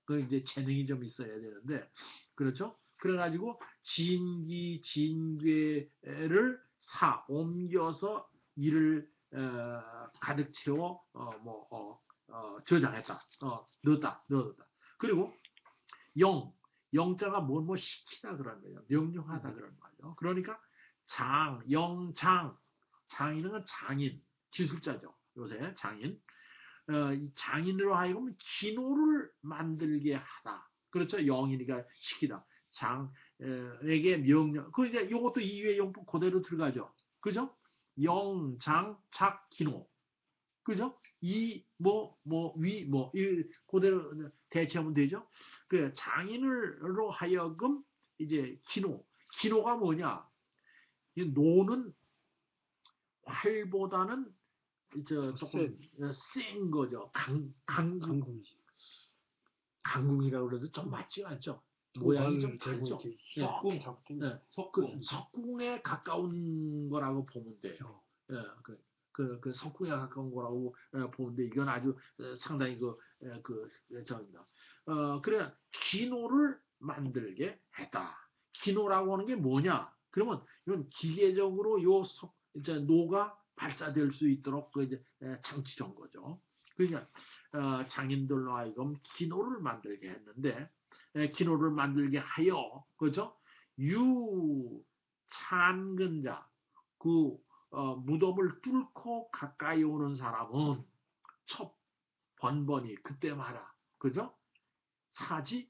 그 이제 재능이 좀 있어야 되는데 그렇죠. 그래가지고 진괴를 옮겨서 이를 가득 채워 저장했다. 넣었다. 그리고 영자가 뭐 시키다 그런 거예요. 명령하다 그런 거죠. 그러니까 영장, 장인은 건 장인, 기술자죠. 요새 장인. 이 장인으로 하여금 기노를 만들게 하다. 그렇죠. 영이니까 시키다. 장에게 명령. 그러니까 이것도 이외의 용법 그대로 들어가죠. 그죠? 영, 장, 작, 기노. 그죠? 이, 이 그대로 대체하면 되죠. 그 장인으로 하여금 이제 기노가 뭐냐? 이 노는 활보다는 조금 센 거죠. 강궁이라고 그래도 좀 맞지 않죠? 모양이 좀 다르죠. 석궁, 네. 석궁에 가까운 거라고 보면 돼요. 예, 그 석궁에 가까운 거라고 보는데 이건 아주 상당히 저입니다. 그래 기노를 만들게 했다. 기노라고 하는 게 뭐냐? 그러면 이건 기계적으로 이제 노가 발사될 수 있도록 장치 전 거죠. 그러니까 장인들로 하여금 기노를 만들게 했는데 기노를 만들게 하여 그죠? 유찬근자 그 무덤을 뚫고 가까이 오는 사람은 첫 번번이 그때 말아 그죠? 사지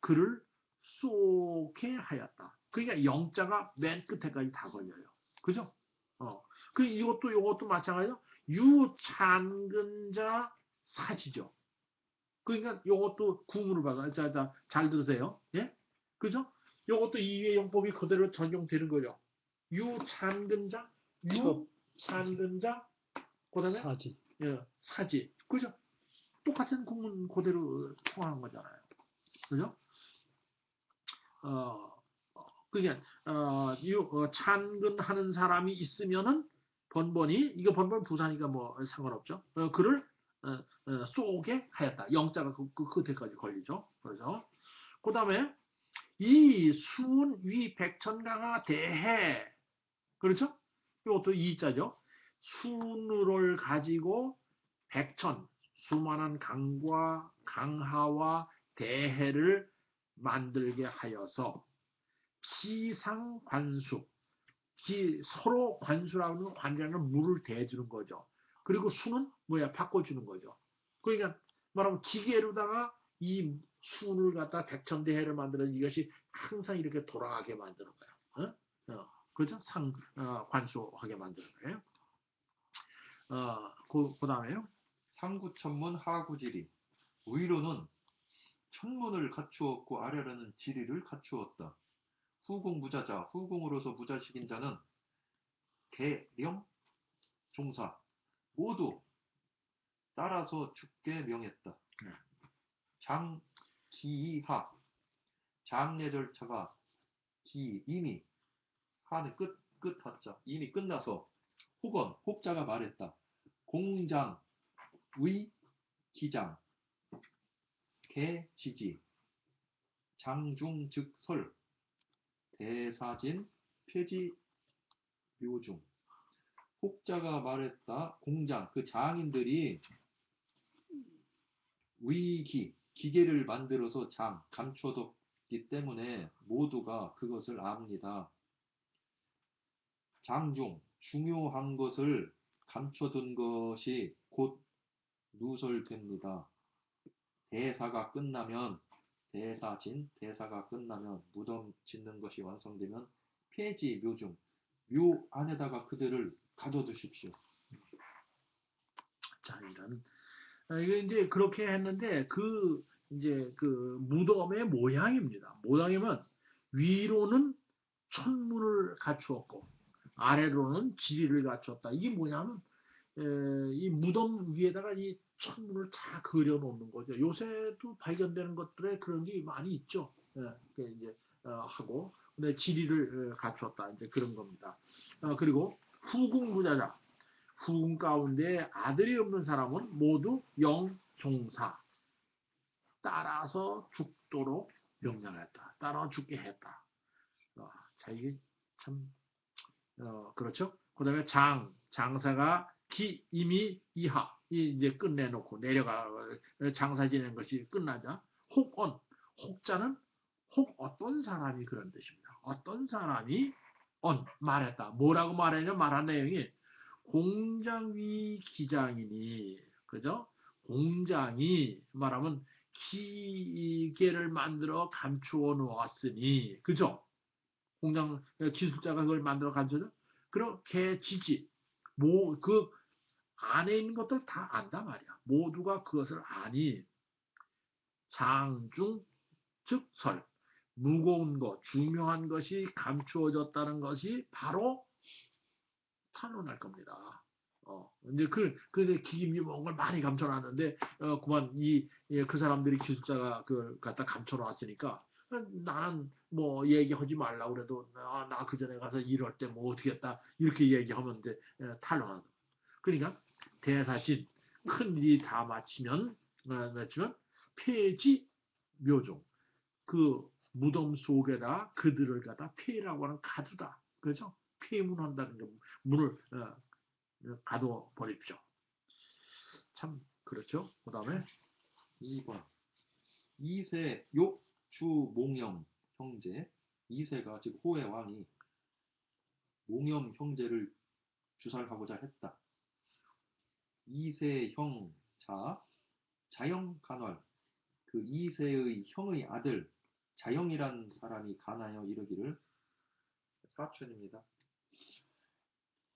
그를 쏘게 하였다. 그러니까 영자가 맨 끝에까지 다 걸려요. 그죠? 그 이것도 마찬가지로 유찬근자 사지죠. 그러니까 이것도 구문을 받아. 잘 들으세요. 예? 그죠? 이것도 이외의 용법이 그대로 적용되는 거죠. 유찬근자, 그다음에 사지. 그죠? 똑같은 구문 그대로 통하는 거잖아요. 그죠? 그러니까 찬근하는 사람이 있으면은 번번이 이거 번번 부사니까 뭐 상관없죠. 그를 쏘게 하였다. 영자가 끝에까지 걸리죠. 그렇죠. 그 다음에 이 수은 위 백천강하 대해 그렇죠. 이것도 이자죠. 순을 가지고 백천 수많은 강과 강하와 대해를 만들게 하여서 기상관수 서로 관수라는 건 관이라는 물을 대주는 거죠. 그리고 수는 바꿔주는 거죠. 그러니까 말하면 기계로다가 이 수를 갖다 백천대해를 만드는 이것이 항상 이렇게 돌아가게 만드는 거예요. 그죠? 관수하게 만드는 거예요. 그 다음에요. 상구천문 하구지리 위로는 천문을 갖추었고 아래로는 지리를 갖추었다. 후궁무자자 후궁으로서 무자식인 자는 계령 종사 모두 따라서 죽게 명했다. 장기하 장례 절차가 이미 하는 끝 하자 이미 끝나서 혹은 혹자가 말했다. 공장 의 기장 개지지 장중 즉설 대사진 폐지 묘중 혹자가 말했다. 공장 그 장인들이 기계를 만들어서 감춰뒀기 때문에 모두가 그것을 압니다. 장중 중요한 것을 감춰둔 것이 곧 누설됩니다. 대사가 끝나면 대사가 끝나면 무덤 짓는 것이 완성되면 폐지 묘중 묘 안에다가 그들을 가둬두십시오. 자, 이게 이제 그렇게 했는데 이제 무덤의 모양입니다. 모양이면 위로는 천문을 갖추었고 아래로는 지리를 갖추었다. 이게 뭐냐면 이 무덤 위에다가 이 천문을 다 그려놓는 거죠. 요새도 발견되는 것들에 그런 게 많이 있죠. 이제 하고 근데 지리를 갖추었다. 이제 그런 겁니다. 그리고 후궁무자자 후궁 가운데 아들이 없는 사람은 모두 영종사 따라서 죽도록 명령했다. 따라 죽게 했다. 자 이게 참 그렇죠. 그 다음에 장사가 이미 이하 이제 끝내놓고 내려가 장사 지내는 것이 끝나자 혹은 혹자는 혹 어떤 사람이 그런 뜻입니다. 어떤 사람이 말했다. 뭐라고 말했냐? 말한 내용이 공장위 기장이니, 그죠? 공장이 말하면 기계를 만들어 감추어 놓았으니, 그죠? 공장 기술자가 그걸 만들어 감추죠. 그렇게 지지, 그 안에 있는 것들 다 안다 말이야. 모두가 그것을 아니 장중 즉 설, 무거운 것, 중요한 것이 감추어졌다는 것이 바로 탄론할 겁니다. 이제 기김이 뭔 걸 많이 감춰놨는데, 그만 그 사람들이 기술자가 그걸 갖다 감춰놨으니까, 나는 뭐 얘기하지 말라고 그래도, 나 그 전에 가서 이럴 때 뭐 어떻게 했다, 이렇게 얘기하면 이제 탄론하는 거예요. 그러니까, 대사신, 큰 일이 다 마치면, 폐지, 묘종. 그 무덤 속에다 그들을 갖다 폐라고 하는 가두다. 그죠? 폐문한다는 게 문을 가둬 버립시오. 참 그렇죠. 그 다음에 2번 이세 욕주몽염 형제. 이세가 즉 호의 왕이 몽염 형제를 주살하고자 했다. 이세 형자 자영 간활. 그 이세의 형의 아들 자영이란 사람이 가나여 이르기를. 사촌입니다.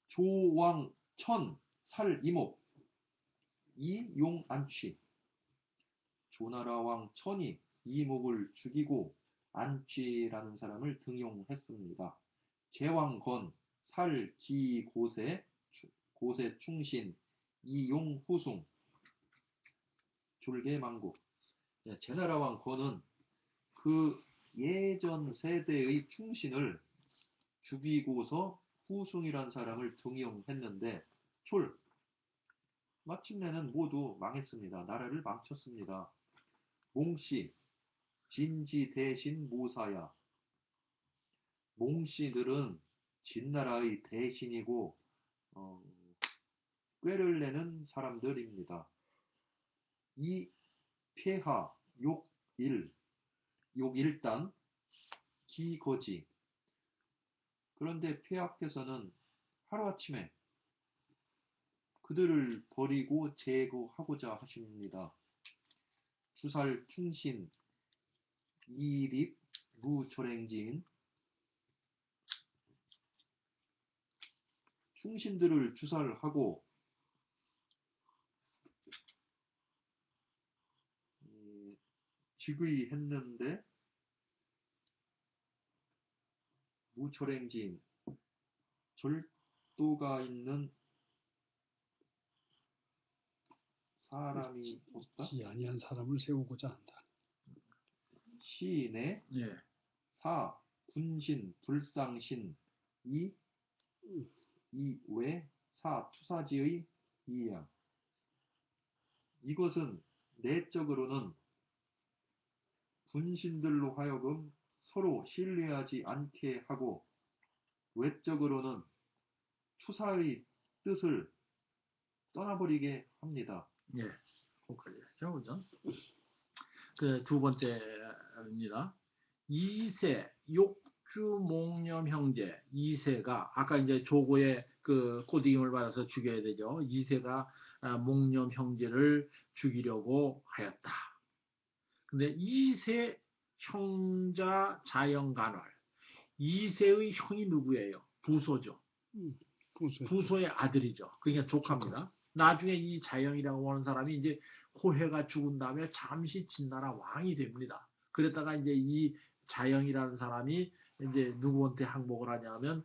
조왕천 살 이목 이용 안취. 조나라 왕 천이 이목을 죽이고 안취라는 사람을 등용했습니다. 제왕건 살 기고세 고세 충신 이용 후숭 졸개망국. 제나라 왕 건은 그 예전 세대의 충신을 죽이고서 후숭이란 사람을 등용했는데 마침내는 모두 망했습니다. 나라를 망쳤습니다. 몽씨 진지 대신 모사야. 몽씨들은 진나라의 대신이고 꾀를 내는 사람들입니다. 이 폐하 욕일단 기거지. 그런데 폐하께서는 하루아침에 그들을 버리고 제거하고자 하십니다. 주살 충신 이립 무철행진. 충신들을 주살하고 즉위했는데 무철행진 절도가 있는 사람이 없다. 지 아니한 사람을 세우고자 한다. 시내 예. 사 군신 불상신 이외 사 투사지의 이양. 이것은 내적으로는 군신들로 하여금 서로 신뢰하지 않게 하고 외적으로는 투사의 뜻을 떠나버리게 합니다. 예. 거기까지 했죠. 그죠? 그 두 번째입니다. 이세 욕주몽염 형제. 이세가 아까 이제 조고의 그 꼬드김을 받아서 죽여야 되죠. 이세가 몽염 형제를 죽이려고 하였다. 근데 이세 형자 자영간활. 이세의 형이 누구예요? 부소죠. 부수. 부소의 아들이죠. 그러니까 조카입니다. 나중에 이 자영이라고 하는 사람이 이제 호해가 죽은 다음에 잠시 진나라 왕이 됩니다. 그랬다가 이제 이 자영이라는 사람이 이제 누구한테 항복을 하냐면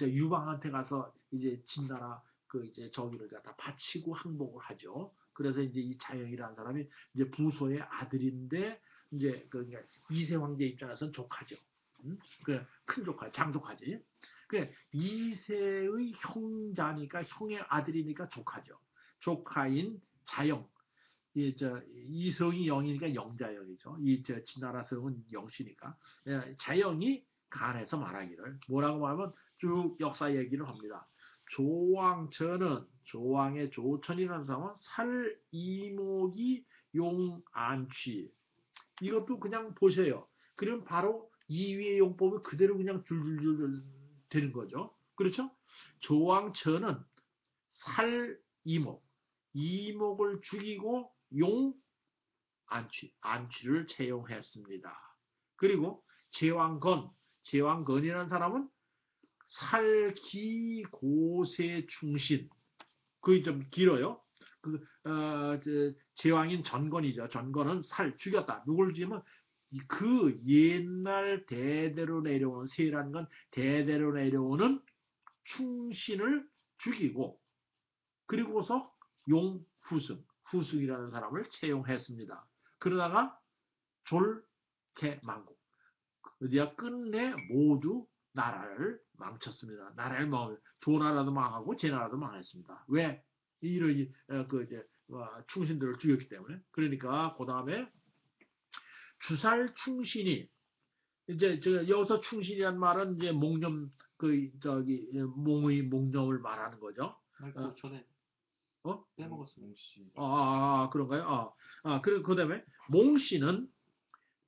유방한테 가서 이제 진나라 그 이제 저기를 갖다 바치고 항복을 하죠. 그래서 이제 이 자영이라는 사람이 이제 부소의 아들인데 이제 그러니까 이세 황제 입장에서는 조카죠. 큰 조카, 장조카지. 그 이세의 형자니까 형의 아들이니까 조카죠. 조카인 자영. 이성이 영이니까 영자영이죠. 진나라 성은 영씨니까. 자영이 간해서 말하기를 뭐라고 말하면 쭉 역사 얘기를 합니다. 조왕천은 조왕의 조천이라는 사람은 살 이목이 용안취. 이것도 그냥 보세요. 그러면 바로 2위의 용법이 그대로 그냥 줄줄줄 되는 거죠. 그렇죠? 조왕천은 살 이목, 이목을 죽이고 용 안취를 채용했습니다. 그리고 제왕건이라는 사람은 살기고세 충신. 그게 좀 길어요. 제왕인 전건이죠. 전건은 죽였다. 누굴 죽이면 그 옛날 대대로 내려오는 세라는 건 대대로 내려오는 충신을 죽이고 그리고서 후승이라는 사람을 채용했습니다. 그러다가 졸개망국 드디어 끝내 모두 나라를 망쳤습니다. 나라를 조나라도 망하고 제나라도 망했습니다. 왜? 이런 충신들을 죽였기 때문에. 그러니까 그 다음에 주살 충신이 이제 여기서 충신이란 말은 이제 몽념 몽의 몽념을 말하는 거죠. 그 전에 빼먹었어요. 몽씨. 그런가요? 그 다음에 몽씨는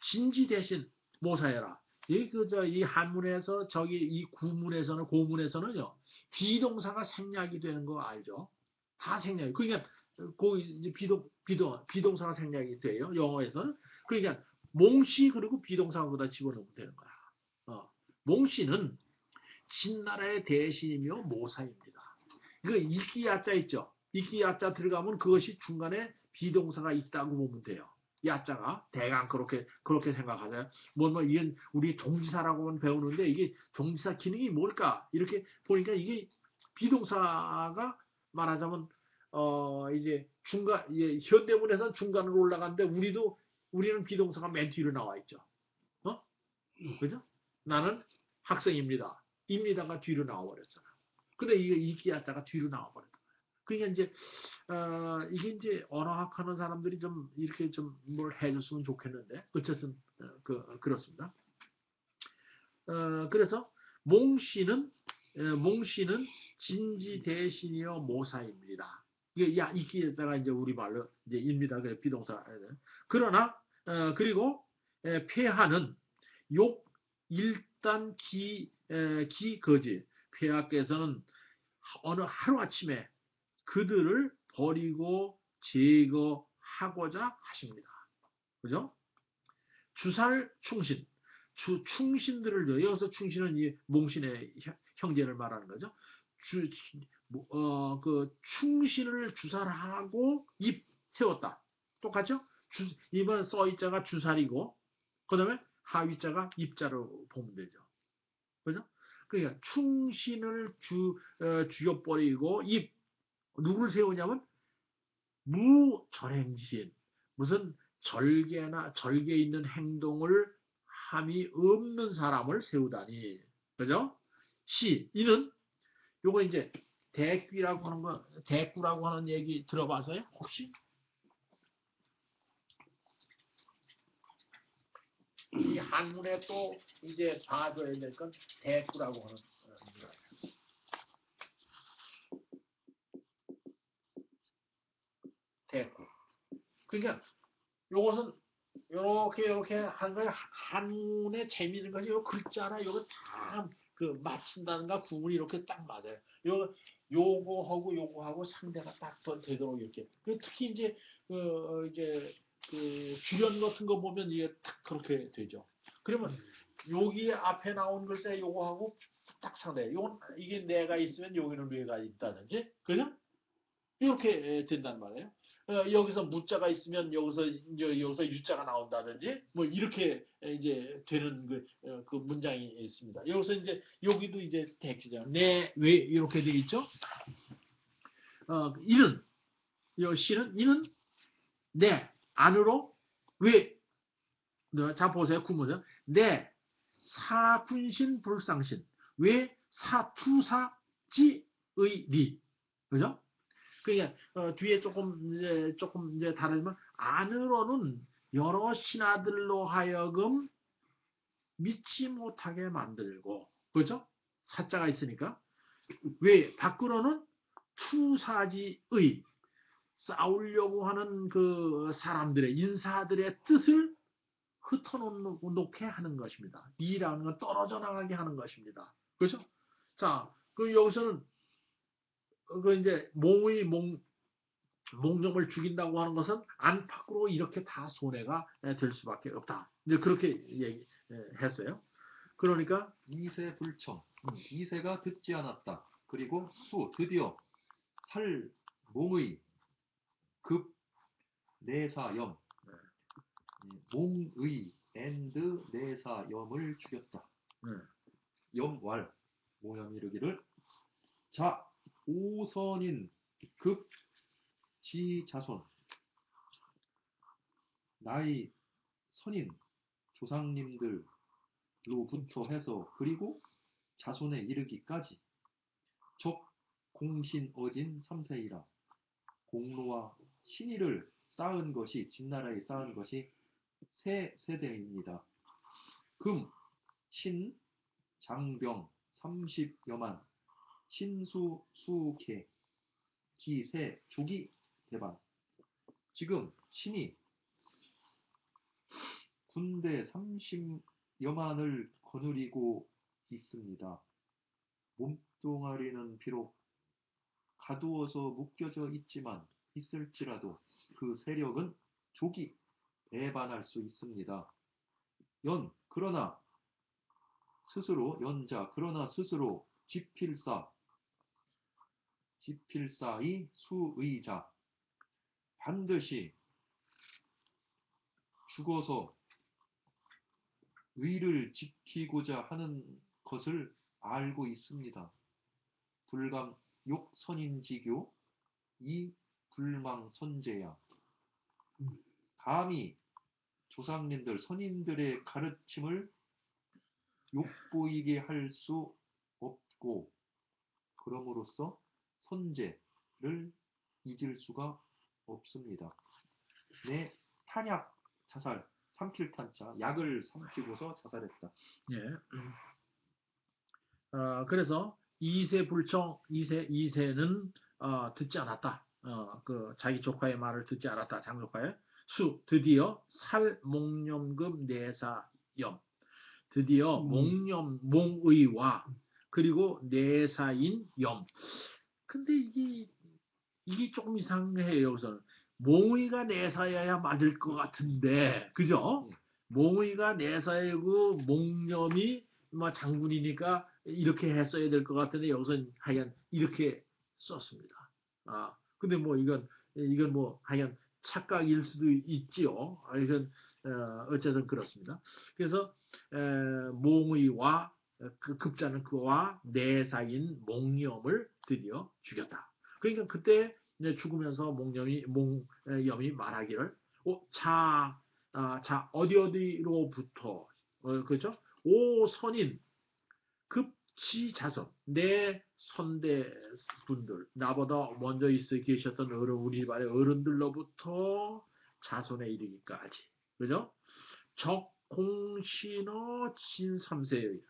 진지 대신 모사해라. 이 한문에서 이 고문에서는요, 비동사가 생략이 되는 거 알죠? 다 생략이. 그러니까, 비동사가 생략이 돼요. 영어에서는. 그러니까, 몽씨 그리고 비동사가 거기다 집어넣으면 되는 거야. 몽씨는 신나라의 대신이며 모사입니다. 이거 이끼야자 있죠? 이끼야자 들어가면 그것이 중간에 비동사가 있다고 보면 돼요. 야자가 대강 그렇게 생각하세요. 이건 우리 종지사라고는 배우는데 이게 종지사 기능이 뭘까? 이렇게 보니까 이게 비동사가 말하자면 이제 현대문에서는 중간으로 올라가는데 우리는 비동사가 맨 뒤로 나와 있죠. 그죠? 나는 학생입니다. 입니다가 뒤로 나와 버렸잖아. 근데 이게 야자가 뒤로 나와 버렸다. 그러니까 이제 이게 이제 언어학 하는 사람들이 좀 이렇게 좀 뭘 해줬으면 좋겠는데 어쨌든 그렇습니다. 그래서 몽씨는 진지 대신이요 모사입니다. 이게 이제 우리 말로 이제 입니다. 그 비동사. 그러나 그리고 폐하는 욕 일단 기거지. 폐하께서는 어느 하루 아침에 그들을 버리고 제거하고자 하십니다. 그죠? 주살 충신. 충신들을 여기서 충신은 이 몽신의 형제를 말하는 거죠. 충신을 주살하고 입 세웠다. 똑같죠? 이번 써이자가 주살이고 그다음에 하위자가 입자로 보면 되죠. 그죠? 그러니까 충신을 죽여버리고 누구를 세우냐면 무절행신 무슨 절개 있는 행동을 함이 없는 사람을 세우다니. 그죠? 이는 요거 이제 대꾸라고 하는 얘기 들어봐서요? 혹시? 이 한문에 또 이제 봐줘야 될 건 대꾸라고 하는 거예요. 대꾸. 그러니까 요것은 요렇게 한 거에 한문에 재미있는 것이 요 글자나 요거 다 맞춘다는가 구분이 이렇게 딱 맞아요. 요거하고 상대가 딱 되도록 이렇게. 특히 이제 주련 같은 거 보면 이게 딱 그렇게 되죠. 그러면 여기 앞에 나온 글자 요거하고 딱 상대. 이게 내가 있으면 여기는 왜가 있다든지, 그죠? 이렇게 된단 말이에요. 여기서 무자가 있으면 여기서 유자가 나온다든지 뭐 이렇게 이제 되는 그 문장이 있습니다. 여기서 이제 여기도 이제 대기죠. 왜 이렇게 돼 있죠? 이는 이는 내 안으로 왜? 자 보세요. 구문은 내 사군신 불상신 왜 사투사지의 리 그죠? 그러니까 뒤에 조금 이제 다르지만 안으로는 여러 신하들로 하여금 믿지 못하게 만들고 그죠? 사자가 있으니까 왜 밖으로는 투사지의 싸우려고 하는 그 사람들의 인사들의 뜻을 흩어놓게 하는 것입니다. 이라는 건 떨어져 나가게 하는 것입니다. 그렇죠? 자, 그 여기서는 그 이제 몽룡을 죽인다고 하는 것은 안팎으로 이렇게 다 손해가 될 수밖에 없다. 이제 그렇게 얘기했어요. 그러니까 이세불청. 이세가 듣지 않았다. 그리고 드디어 살몽의 급 내사염. 몽의 앤드 내사염을 죽였다. 염왈 모염 이르기를 자 오선인 급 지자손 나의 선인 조상님들로부터 해서 그리고 자손에 이르기까지 적 공신 어진 3세이라 공로와 신의를 쌓은 것이 진나라에 쌓은 것이 세 세대입니다. 금, 신, 장병 30여만 신수, 수계, 기세, 조기, 대반. 지금 신이 군대 30여만을 거느리고 있습니다. 몸뚱아리는 비록 가두어서 묶여져 있을지라도 그 세력은 조기 배반할 수 있습니다. 그러나 스스로 지필사의 수의자 반드시 죽어서 의를 지키고자 하는 것을 알고 있습니다. 불강 욕선인지교 이 불망선제야. 감히 조상님들 선인들의 가르침을 욕보이게 할 수 없고 그럼으로써 선제를 잊을 수가 없습니다. 내 탄약 자살 삼킬 탄자 약을 삼키고서 자살했다. 예. 그래서 이세는 듣지 않았다. 그 자기 조카의 말을 듣지 않았다. 장조카의 드디어 살몽염급 내사염. 드디어 몽의와 그리고 내사인 염. 근데 이게 조금 이상해요. 여기서는 몽의가 내사여야 맞을 것 같은데, 그죠? 몽의가 내사이고 몽염이 장군이니까 이렇게 했어야 될 것 같은데 여기서는 하여간 이렇게 썼습니다. 근데 이건 하여간 착각일 수도 있지요. 이건 어쨌든 그렇습니다. 그래서 몽의와 그 급자는 그와 내사인 몽염을 드디어 죽였다. 그러니까 그때 죽으면서 몽염이 말하기를 자 어디로부터 그렇죠? 오 선인 급지 자손 내 선대분들 나보다 먼저 계셨던 우리 집안의 어른들로부터 자손에 이르기까지 그죠? 적공신어 진삼세의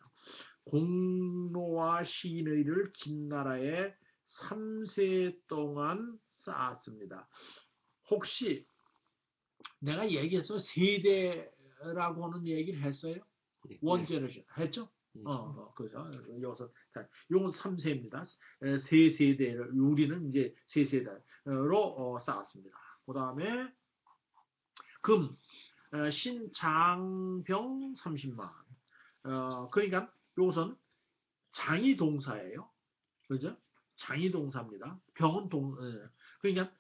공로와 신의를 진나라에 3세 동안 쌓았습니다. 혹시 내가 얘기해서 세대라고 하는 얘기를 했어요? 원제너레이션 했죠? 그래서 여기서 이건 3세입니다. 세 세대를 우리는 이제 세 세대로 쌓았습니다. 그 다음에 금 신장병 30만. 그러니까 이것은 장이 동사예요. 그죠? 장이 동사입니다. 병은 그러니까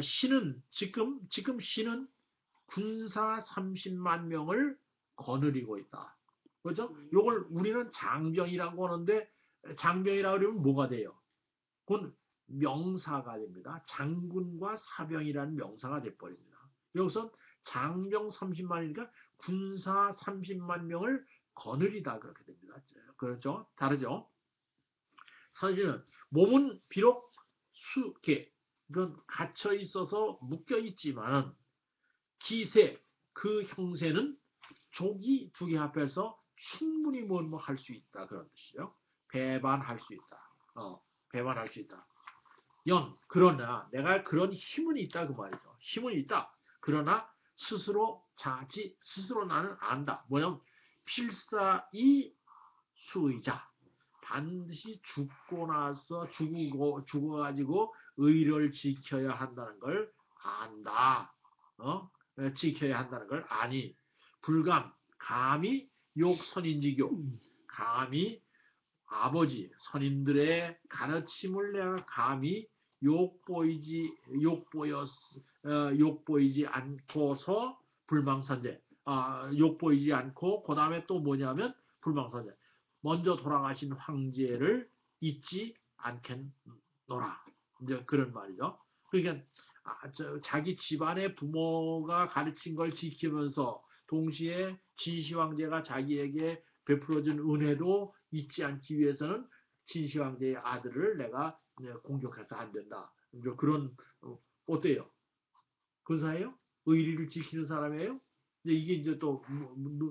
신은 지금 신은 군사 30만 명을 거느리고 있다. 그죠? 요걸 우리는 장병이라고 하는데 장병이라고 그러면 뭐가 돼요? 그건 명사가 됩니다. 장군과 사병이라는 명사가 돼버립니다. 여기서 장병 30만이니까 군사 30만 명을 거느리다 그렇게 됩니다. 그렇죠? 다르죠? 사실은 몸은 비록 이건 갇혀 있어서 묶여 있지만은 기세 그 형세는 족이 두 개 합해서 충분히 할 수 있다 그런 뜻이죠. 배반할 수 있다. 배반할 수 있다. 그러나 내가 그런 힘은 있다 그 말이죠. 힘은 있다. 그러나 스스로 나는 안다. 뭐냐면 필사이 수의자. 반드시 죽고 나서 죽어가지고 의를 지켜야 한다는 걸 안다. 지켜야 한다는 걸 아니. 감히 욕선인지교. 감히 아버지 선인들의 가르침을 내가 감히 욕보이지 않고서 불망선제. 욕보이지 않고 그 다음에 또 뭐냐면 불망선제. 먼저 돌아가신 황제를 잊지 않겠노라. 이제 그런 말이죠. 그러니까 자기 집안의 부모가 가르친 걸 지키면서 동시에 진시 황제가 자기에게 베풀어준 은혜도 잊지 않기 위해서는 진시 황제의 아들을 내가 공격해서 안 된다. 이제 그런 어때요? 근사해요? 의리를 지키는 사람이에요? 이게 이제 또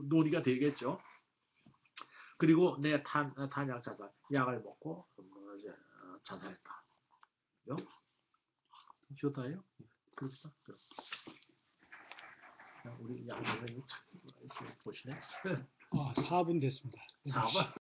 논의가 되겠죠. 그리고 내 탄약 자살, 약을 먹고 자살했다. 좋다요? 그렇다. 우리 양 선생님 참 보시네. 4분 됐습니다. 4번.